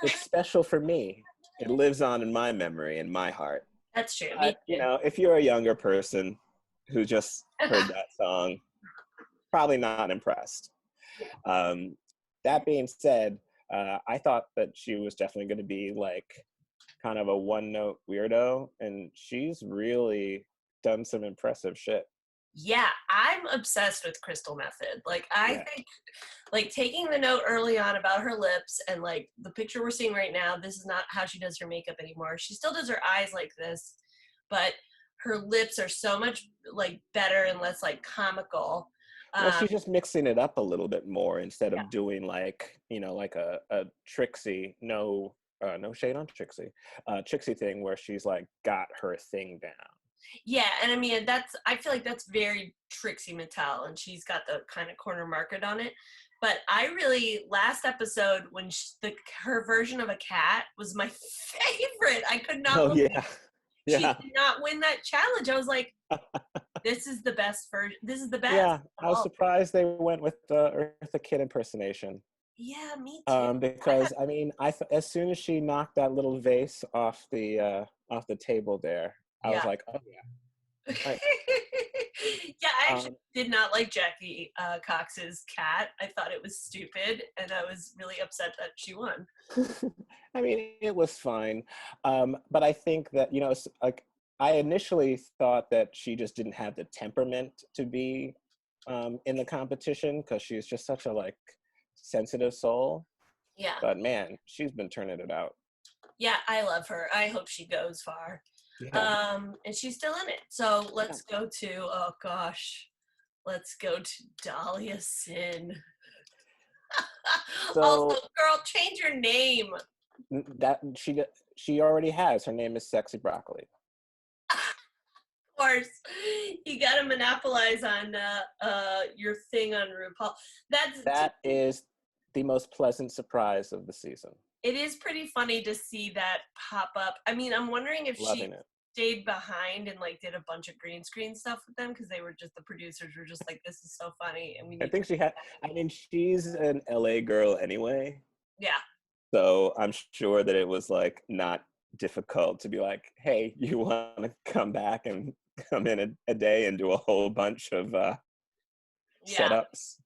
it's special for me. It lives on in my memory, in my heart. That's true. You know, if you're a younger person who just heard that song, probably not impressed. That being said, I thought that she was definitely going to be like kind of a one-note weirdo, and she's really done some impressive shit. Yeah, I'm obsessed with Crystal Method. Like, I think, like, taking the note early on about her lips and, like, the picture we're seeing right now, this is not how she does her makeup anymore. She still does her eyes like this, but her lips are so much, like, better and less, like, comical. Well, she's just mixing it up a little bit more instead of doing, like, you know, like a Trixie, no shade on Trixie, Trixie thing where she's, like, got her thing down. Yeah, and I mean, I feel like that's very Trixie Mattel, and she's got the kind of corner market on it. But I really, last episode, when her version of a cat was my favorite. I could not believe she did not win that challenge. I was like, this is the best version. This is the best. Yeah, I was surprised they went with the Eartha Kitt impersonation. Yeah, me too. Because I mean, as soon as she knocked that little vase off the table there, I was like, oh yeah. Right. Yeah, I actually did not like Jackie Cox's cat. I thought it was stupid, and I was really upset that she won. I mean, it was fine. But I think that, like, I initially thought that she just didn't have the temperament to be in the competition because she's just such a, like, sensitive soul. Yeah. But man, she's been turning it out. Yeah, I love her. I hope she goes far. Yeah. And she's still in it. So let's go to, let's go to Dahlia Sin. So also, girl, change your name. that she already has. Her name is Sexy Broccoli. Of course, you got to monopolize on your thing on RuPaul. That is the most pleasant surprise of the season. It is pretty funny to see that pop up. I mean, I'm wondering if she stayed behind and like did a bunch of green screen stuff with them because they were just, the producers were just like, this is so funny, and we need. I think she had. I mean, she's an LA girl anyway. Yeah. So I'm sure that it was like not difficult to be like, hey, you want to come back and come in a day and do a whole bunch of setups.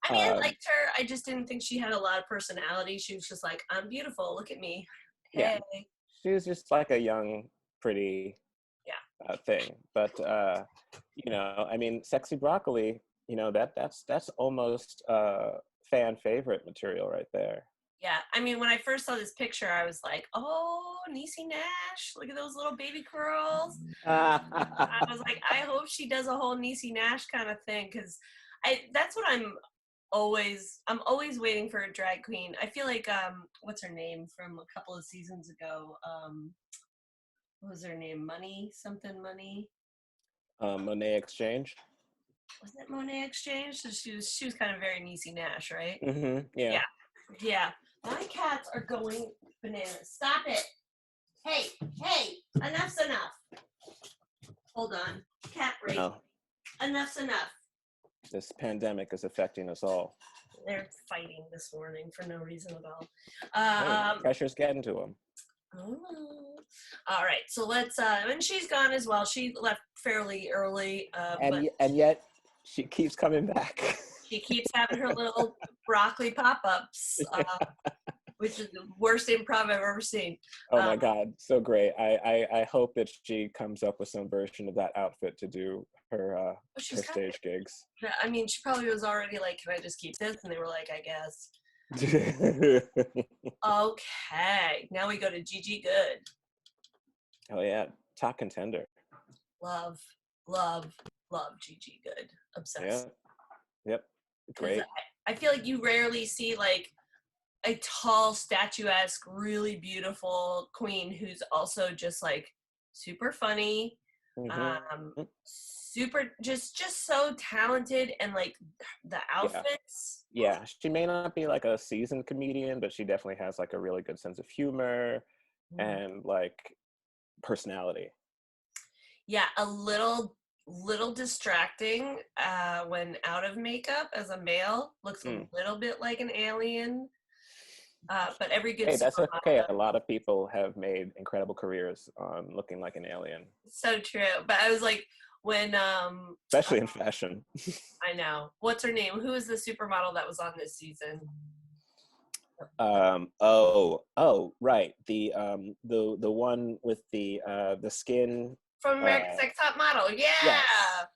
I mean, I liked her. I just didn't think she had a lot of personality. She was just like, I'm beautiful. Look at me. Hey. Yeah. She was just like a young, pretty thing. But, I mean, Sexy Broccoli, that's almost fan favorite material right there. Yeah. I mean, when I first saw this picture, I was like, oh, Niecy Nash. Look at those little baby curls. I was like, I hope she does a whole Niecy Nash kind of thing because that's what I'm always waiting for a drag queen. I feel like what's her name from a couple of seasons ago? What was her name? Money. Monet Exchange. Was it Monet Exchange? So she was kind of very Niecy Nash, right? Mm-hmm. Yeah. My cats are going bananas. Stop it. Hey, enough's enough. Hold on. Cat break. No. Enough's enough. This pandemic is affecting us all. They're fighting this morning for no reason at all. Pressure's getting to them. Oh. All right, so let's. And she's gone as well. She left fairly early. And yet, she keeps coming back. She keeps having her little broccoli pop-ups, which is the worst improv I've ever seen. Oh my God, so great. I hope that she comes up with some version of that outfit to do her stage gigs. I mean, she probably was already like, can I just keep this? And they were like, I guess. Okay, now we go to Gigi Good. Oh yeah, top contender. Love Gigi Good. Obsessed. Yeah. Yep. Great. I feel like you rarely see like a tall, statuesque, really beautiful queen who's also just like super funny, super just so talented, and like the outfits. Yeah, she may not be like a seasoned comedian, but she definitely has like a really good sense of humor and like personality. Yeah, a little distracting when out of makeup as a male. Looks a little bit like an alien. But every good. Hey, that's okay. A lot of people have made incredible careers on looking like an alien. So true. But I was like, when especially in fashion. I know. What's her name? Who is the supermodel that was on this season? Right. The one with the skin from America's Next Top Model. Yeah.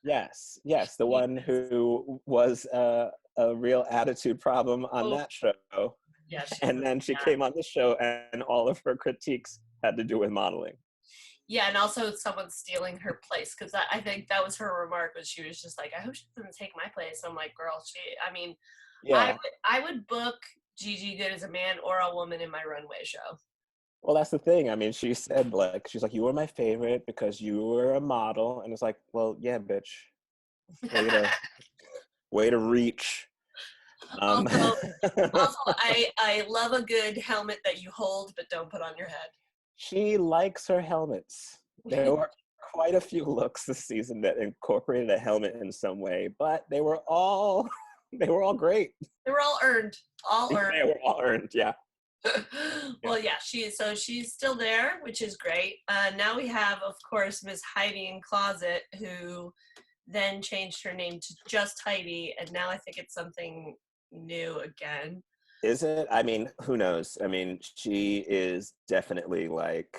Yes. The one who was a real attitude problem on that show. Yeah, and then she came on the show, and all of her critiques had to do with modeling. Yeah, and also someone stealing her place, because I think that was her remark, was she was just like, I hope she doesn't take my place. I'm like, girl, I would book Gigi Good as a man or a woman in my runway show. Well, that's the thing. I mean, she said, like, she's like, you were my favorite because you were a model. And it's like, well, yeah, bitch. Way to reach. Also, I love a good helmet that you hold but don't put on your head. She likes her helmets. There were quite a few looks this season that incorporated a helmet in some way, but they were all great. They were all earned. They were all earned, yeah. Well, yeah, she's still there, which is great. Now we have, of course, Miss Heidi in Closet, who then changed her name to just Heidi, and now I think it's something new again. Is it? I mean, who knows? I mean, she is definitely like,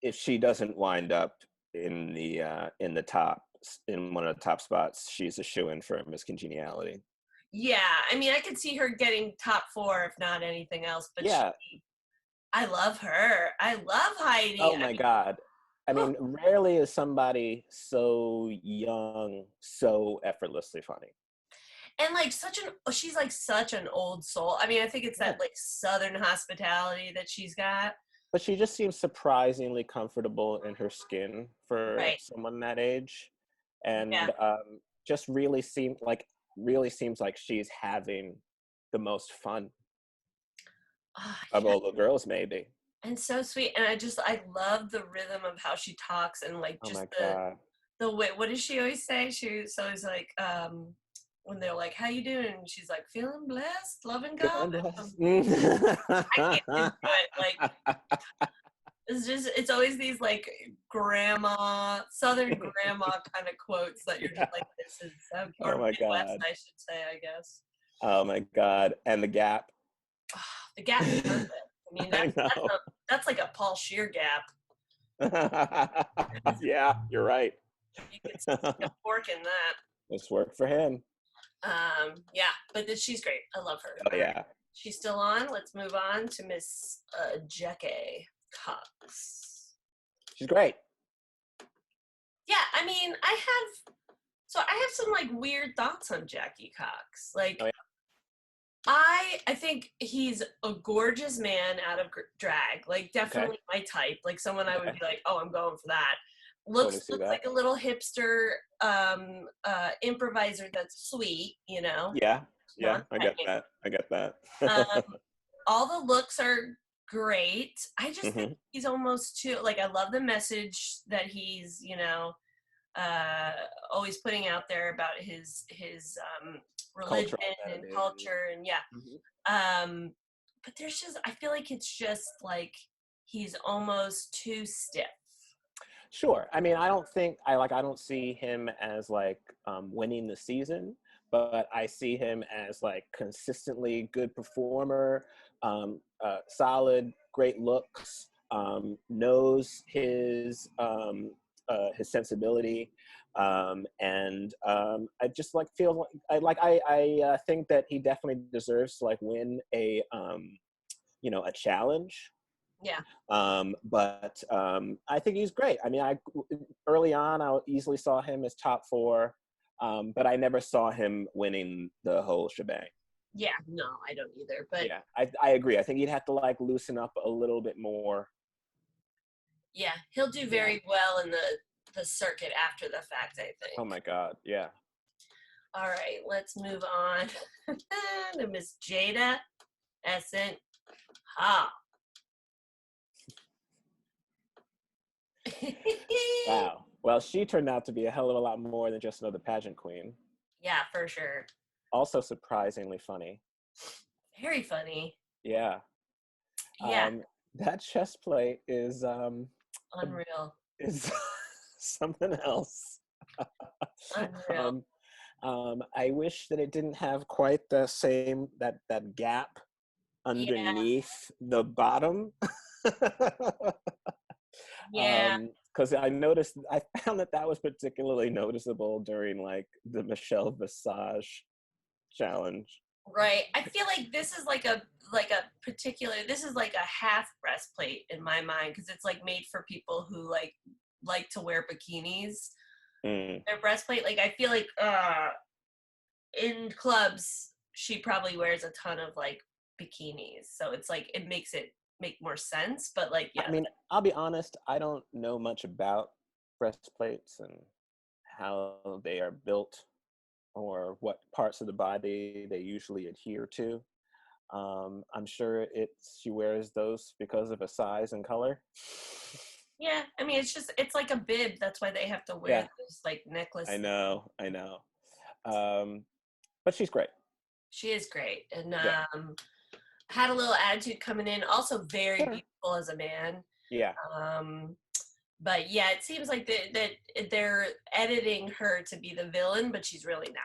if she doesn't wind up in the top, in one of the top spots, she's a shoo-in for Miss Congeniality. Yeah, I mean, I could see her getting top 4 if not anything else. But yeah, I love her. I love Heidi. Oh my God. I mean, rarely is somebody so young, so effortlessly funny. And like she's like such an old soul. I mean, I think it's that like Southern hospitality that she's got. But she just seems surprisingly comfortable in her skin for someone that age. And just really seems like she's having the most fun of all the girls, maybe. And so sweet. And I love the rhythm of how she talks and like just the way, what does she always say? She's always like, when they're like, how you doing? And she's like, feeling blessed, loving God. I can't do it. Like, it's always these like Southern grandma kind of quotes that you're just like, this is so, or Midwest, I should say, I guess. Oh my God. And the Gap. The Gap is perfect. I mean, that's like a Paul Scheer Gap. Yeah, you're right. You can see a fork in that. This worked for him. Yeah, but she's great. I love her. Oh yeah. She's still on. Let's move on to Miss Jackie Cox. She's great. Yeah, I mean, I have some like weird thoughts on Jackie Cox. Like, I think he's a gorgeous man out of drag. Like, definitely my type. Like, someone I would be like, oh, I'm going for that. Looks like a little hipster improviser that's sweet, you know? Yeah, I get that. All the looks are great. I just think he's almost too, like, I love the message that he's, you know, always putting out there about his religion and culture and but there's just, I feel like it's just like he's almost too stiff. Sure. I mean, I don't see him as like winning the season, but I see him as like consistently good performer, solid, great looks, knows his sensibility, and I just like feel like I think that he definitely deserves to like win a a challenge. Yeah. But I think he's great. I mean, early on, I easily saw him as top 4, but I never saw him winning the whole shebang. Yeah, no, I don't either. But yeah, I agree. I think he'd have to like loosen up a little bit more. Yeah, he'll do very well in the circuit after the fact, I think. Oh my God, yeah. All right, let's move on to Miss Jada Essence Ha. Wow. Well, she turned out to be a hell of a lot more than just another pageant queen. Yeah, for sure. Also surprisingly funny. Very funny. Yeah. Yeah. That chest plate is unreal. Is something else. Unreal. I wish that it didn't have quite the same that gap underneath the bottom. Yeah. Because I found that was particularly noticeable during like the Michelle Visage challenge. Right. I feel like this is like a half breastplate in my mind, because it's like made for people who like to wear bikinis. Their breastplate, like I feel like in clubs she probably wears a ton of like bikinis, so it's like it makes it make more sense. But like, yeah, I mean, I'll be honest, I don't know much about breastplates and how they are built or what parts of the body they usually adhere to. I'm sure she wears those because of a size and color. Yeah, I mean, it's like a bib. That's why they have to wear those like necklaces. I know. But she's great. She is great. And had a little attitude coming in. Also very beautiful as a man. Yeah. But yeah, it seems like that they're editing her to be the villain, but she's really not.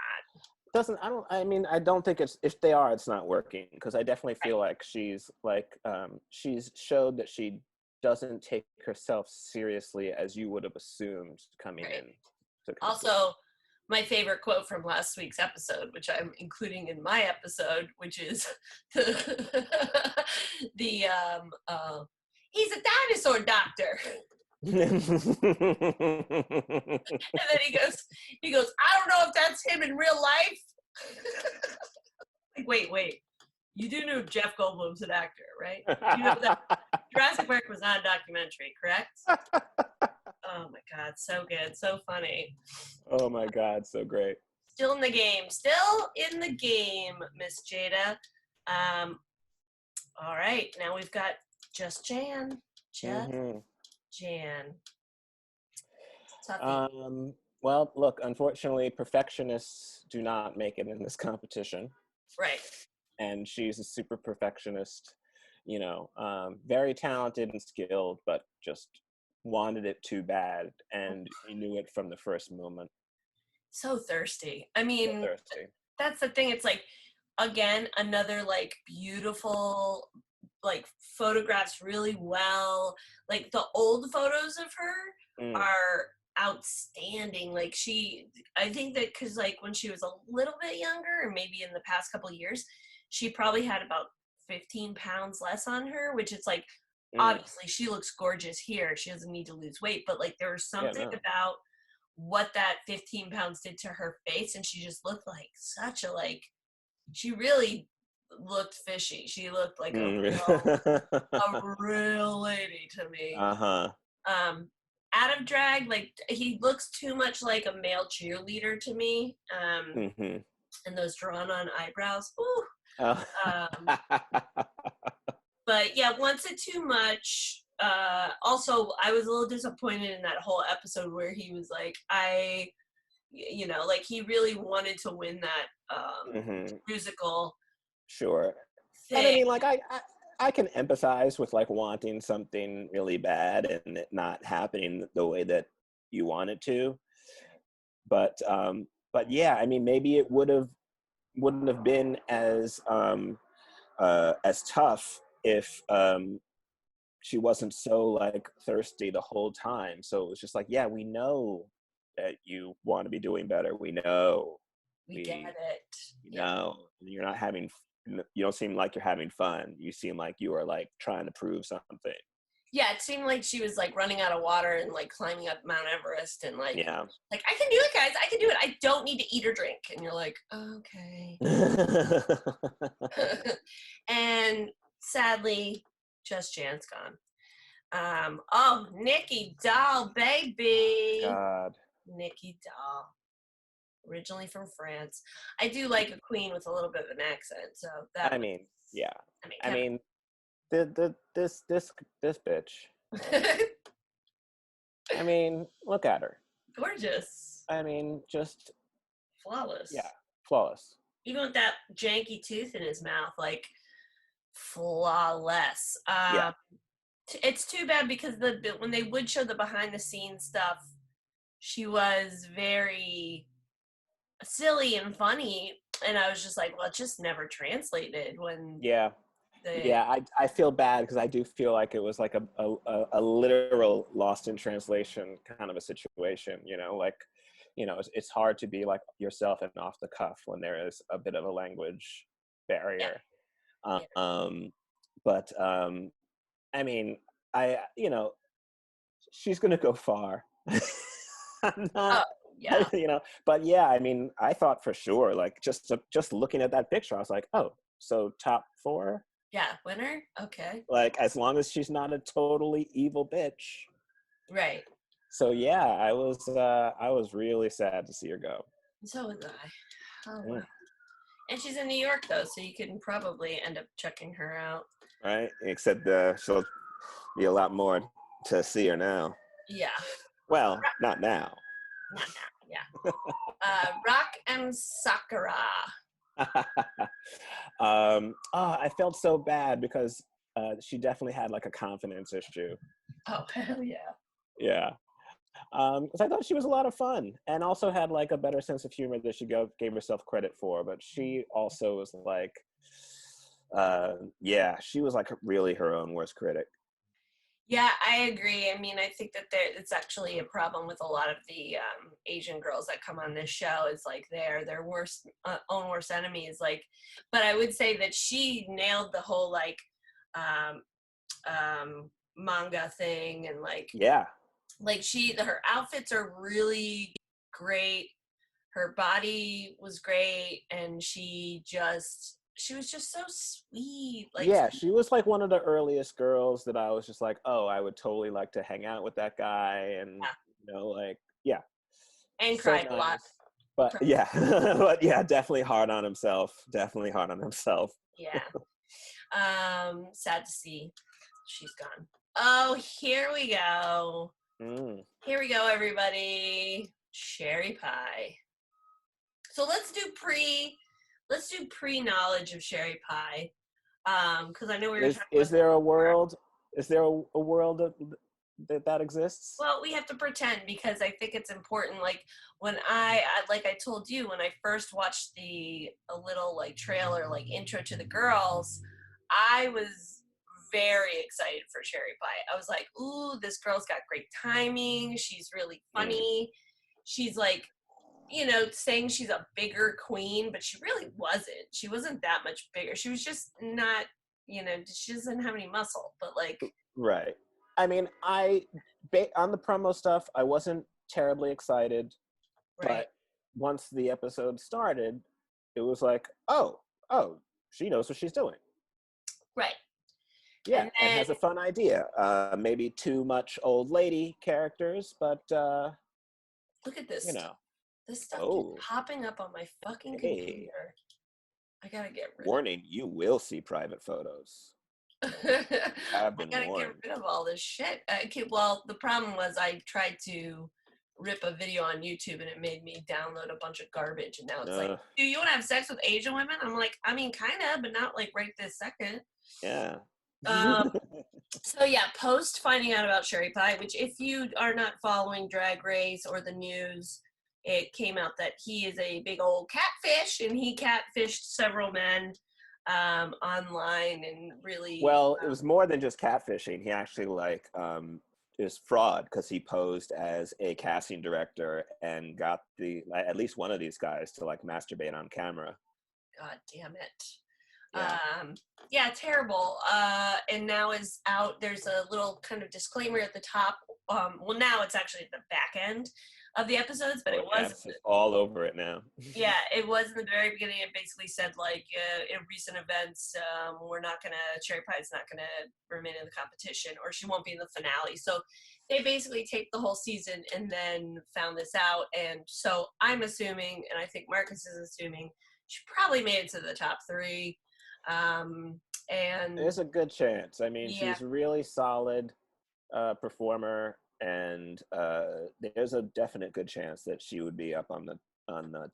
I don't think if they are, it's not working, because I definitely feel like she's showed that she doesn't take herself seriously as you would have assumed coming in. Also, my favorite quote from last week's episode, which I'm including in my episode, which is he's a dinosaur doctor. And then he goes, I don't know if that's him in real life. Like, wait. You do know Jeff Goldblum's an actor, right? You know that Jurassic Park was not a documentary, correct? Oh my God, so good, so funny. Oh my God, so great. Still in the game, Miss Jada. All right, now we've got Just Jan. Jan. Well, look, unfortunately, perfectionists do not make it in this competition. Right. And she's a super perfectionist, very talented and skilled, but just wanted it too bad, and you knew it from the first moment. So thirsty. I mean, so thirsty. That's the thing. It's like, again, another like beautiful, like photographs really well. Like the old photos of her are outstanding. Like I think that because like when she was a little bit younger, or maybe in the past couple of years, she probably had about 15 pounds less on her, which it's like, obviously she looks gorgeous here. She doesn't need to lose weight, but like there was something about what that 15 pounds did to her face, and she just looked like such a she really looked fishy. She looked like a real lady to me. Out of drag, like he looks too much like a male cheerleader to me. And those drawn on eyebrows. Ooh. But yeah, once it too much. Also, I was a little disappointed in that whole episode where he was like, like he really wanted to win that musical. Sure. Thing. And I mean, like I can empathize with like wanting something really bad and it not happening the way that you want it to. But yeah, I mean, maybe it wouldn't have been as tough if she wasn't so like thirsty the whole time. So it was just like, yeah, we know that you want to be doing better. We know. We get it. You know, you're not having. You don't seem like you're having fun. You seem like you are like trying to prove something. Yeah, it seemed like she was like running out of water and like climbing up Mount Everest and like, yeah, like I can do it, guys. I can do it. I don't need to eat or drink. And you're like, okay. And sadly, Just Jan's gone. Oh, Nikki Doll, baby. God. Nikki Doll. Originally from France. I do like a queen with a little bit of an accent, so that. This bitch. I mean, look at her. Gorgeous. I mean, just flawless. Yeah, flawless. Even with that janky tooth in his mouth, like flawless. It's too bad because when they would show the behind the scenes stuff, she was very silly and funny, and I was just like, well, it just never translated when I feel bad because I do feel like it was like a literal lost in translation kind of a situation, it's hard to be like yourself and off the cuff when there is a bit of a language barrier. But I mean, she's gonna go far. I'm not but yeah, I mean, I thought for sure, like just looking at that picture, I was like, oh, so top 4? Yeah, winner? Okay. Like, as long as she's not a totally evil bitch. Right. So yeah, I was really sad to see her go. So was I. Oh, wow. And she's in New York though, so you can probably end up checking her out. Right? Except she'll be a lot more to see her now. Yeah. Well, not now. Not now. Yeah. Rock and Sakura. I felt so bad because she definitely had like a confidence issue. Oh, hell yeah. Yeah. Because I thought she was a lot of fun and also had like a better sense of humor that she gave herself credit for. But she also was like, yeah, she was like really her own worst critic. Yeah, I agree. I mean, I think that it's actually a problem with a lot of the Asian girls that come on this show. Is like they're their worst own worst enemies. Like, but I would say that she nailed the whole like manga thing and like Yeah. Like her outfits are really great. Her body was great, and she was just so sweet. Like Yeah, she was like one of the earliest girls that I was just like, oh, I would totally like to hang out with that guy, and like, yeah, and so cried a lot. nice. But yeah, but yeah, definitely hard on himself. Definitely hard on himself. Yeah. Sad to see she's gone. Oh, here we go. Here we go, everybody. Cherry pie. So let's do pre-knowledge of cherry pie. Because I know we were talking about. Is there a world? Is there a world that exists? Well, we have to pretend because I think it's important. Like when I told you, when I first watched a little like trailer, like intro to the girls, I was very excited for cherry pie. I was like, ooh, this girl's got great timing. She's really funny. She's like, saying she's a bigger queen, but she really wasn't. She wasn't that much bigger. She was just not, she doesn't have any muscle, but like. Right. I mean, on the promo stuff, I wasn't terribly excited, but once the episode started, it was like, oh, she knows what she's doing. Right. Yeah, and has a fun idea. Maybe too much old lady characters, but look at this. This stuff keeps popping up on my fucking computer. I gotta get rid Warning, you will see private photos. I've been I gotta get rid of all this shit. Well, the problem was I tried to rip a video on YouTube and it made me download a bunch of garbage. And now it's like, do you want to have sex with Asian women? I'm like, I mean, kind of, but not like right this second. Yeah. So yeah, post finding out about cherry pie, which if you are not following Drag Race or the news, it came out that he is a big old catfish and he catfished several men online and really. Well, it was more than just catfishing. He actually is fraud because he posed as a casting director and got at least one of these guys to like masturbate on camera. God damn it. Yeah. Terrible. And now is out. There's a little kind of disclaimer at the top. Well, now it's actually at the back end of the episodes, but it was all over it now. Yeah, it was in the very beginning. It basically said like in recent events, cherry pie's not gonna remain in the competition, or she won't be in the finale. So they basically taped the whole season and then found this out. And so I'm assuming, and I think Marcus is assuming, she probably made it to the top 3. And there's a good chance. I mean, she's a really solid performer, and there's a definite good chance that she would be up on the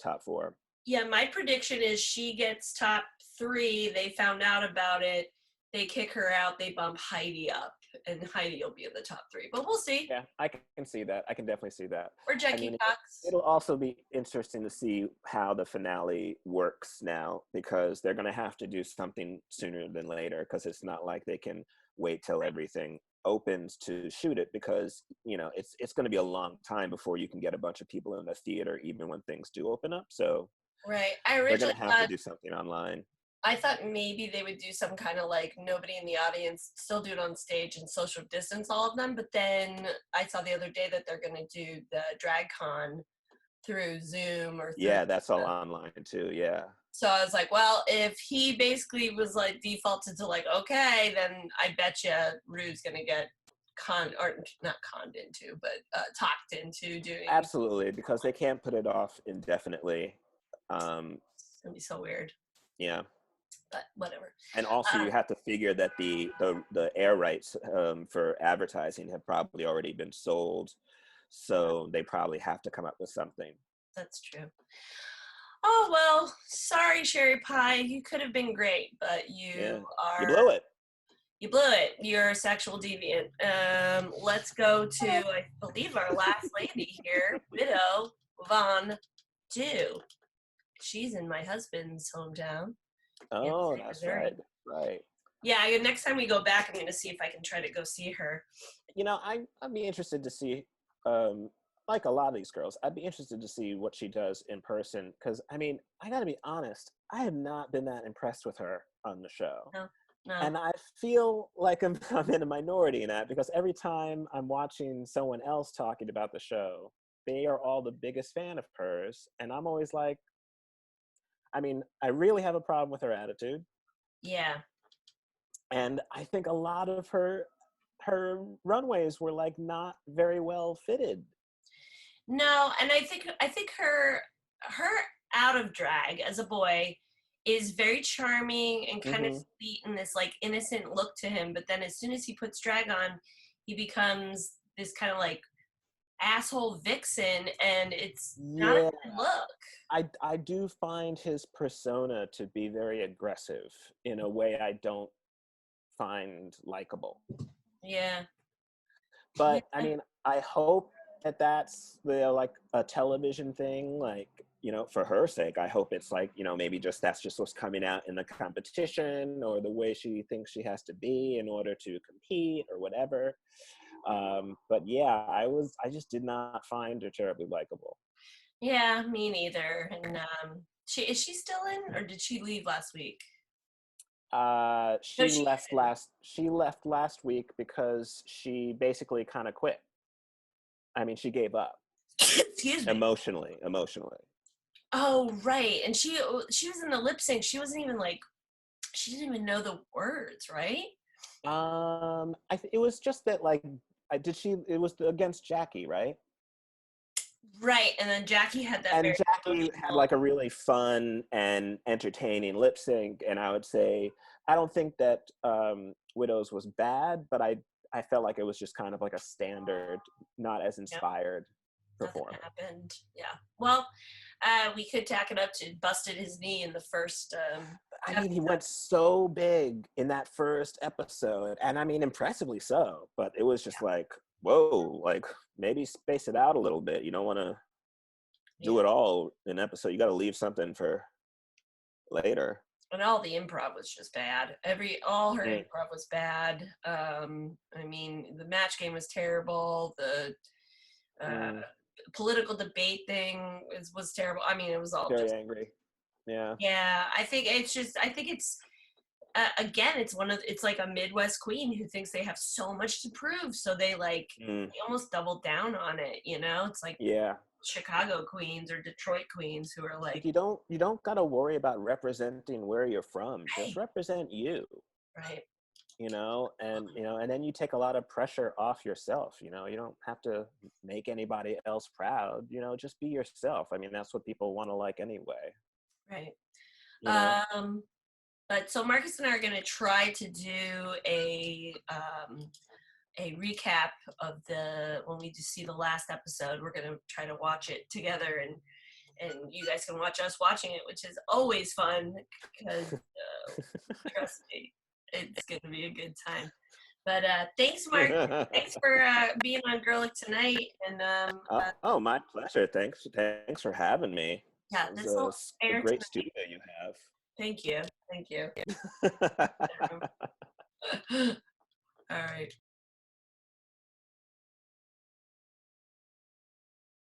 top 4. Yeah, my prediction is she gets top 3. They found out about it. They kick her out. They bump Heidi up, and Heidi will be in the top 3. But we'll see. Yeah, I can see that. I can definitely see that. Or Jackie Cox. It'll also be interesting to see how the finale works now, because they're going to have to do something sooner than later, because it's not like they can wait till everything opens to shoot it, because it's going to be a long time before you can get a bunch of people in the theater, even when things do open up. So I originally they're going to have to do something online. I thought maybe they would do some kind of like nobody in the audience, still do it on stage and social distance all of them. But then I saw the other day that they're going to do the drag con through Zoom or that's all online too. Yeah. So I was like, well, if he basically was like defaulted to like, okay, then I bet you Rue's going to get talked into doing. Absolutely, because they can't put it off indefinitely. It's going to be so weird. Yeah. But whatever. And also you have to figure that the air rights for advertising have probably already been sold. So they probably have to come up with something. That's true. Oh, well, sorry, Sherry Pie. You could have been great, but you You blew it. You blew it. You're a sexual deviant. Let's go to, I believe, our last lady here, Widow Von Du. She's in my husband's hometown. Oh, in that's Missouri. right. Yeah, next time we go back, I'm going to see if I can try to go see her. You know, I'd be interested to see, like a lot of these girls, I'd be interested to see what she does in person. Because, I mean, I got to be honest, I have not been that impressed with her on the show. No. And I feel like I'm in a minority in that, because every time I'm watching someone else talking about the show, they are all the biggest fan of hers. And I'm always like, I mean, I really have a problem with her attitude. Yeah. And I think a lot of her runways were like not very well fitted. No, and I think her out of drag as a boy is very charming and kind of sweet and this like innocent look to him, but then as soon as he puts drag on, he becomes this kind of like asshole vixen, and it's not a good look. I do find his persona to be very aggressive in a way I don't find likable. Yeah. But I mean, I hope that that's like a television thing, like, you know, for her sake. I hope it's like, you know, maybe just that's just what's coming out in the competition, or the way she thinks she has to be in order to compete or whatever. But yeah, I just did not find her terribly likable. Yeah, me neither. And is she still in, or did she leave last week? She left last week because she basically kind of quit. I mean, she gave up. Excuse me. Emotionally. Oh, right. And she was in the lip sync. She wasn't even like, she didn't even know the words, right? It was just that, like, it was against Jackie, right? Right, and then Jackie had that. And Jackie had like a really fun and entertaining lip sync, and I would say I don't think that Widows was bad, but I felt like it was just kind of like a standard, not as inspired performance. Nothing happened. Yeah. Well, we could tack it up to busted his knee in the first. I mean, he went so big in that first episode, and I mean, impressively so. But it was just like, whoa, like maybe space it out a little bit. You don't want to do it all in an episode. You got to leave something for later. And all the improv was just bad. All her improv was bad. I mean, the match game was terrible. The political debate thing was terrible. I mean, it was all very just angry. Yeah. Yeah, I think it's again, it's like a Midwest queen who thinks they have so much to prove, so they like they almost double down on it. You know, it's like Chicago queens or Detroit queens who are like, you don't got to worry about representing where you're from. Just represent you. Right. You know, and then you take a lot of pressure off yourself. You know, you don't have to make anybody else proud. You know, just be yourself. I mean, that's what people want to like anyway. Right. You know? But so Marcus and I are going to try to do a recap of when we see the last episode. We're going to try to watch it together, and you guys can watch us watching it, which is always fun because trust me, it's going to be a good time. But thanks, Mark. Thanks for being on Goerlich tonight. And oh, my pleasure. Thanks for having me. Yeah, this is a great studio you have. Thank you. All right.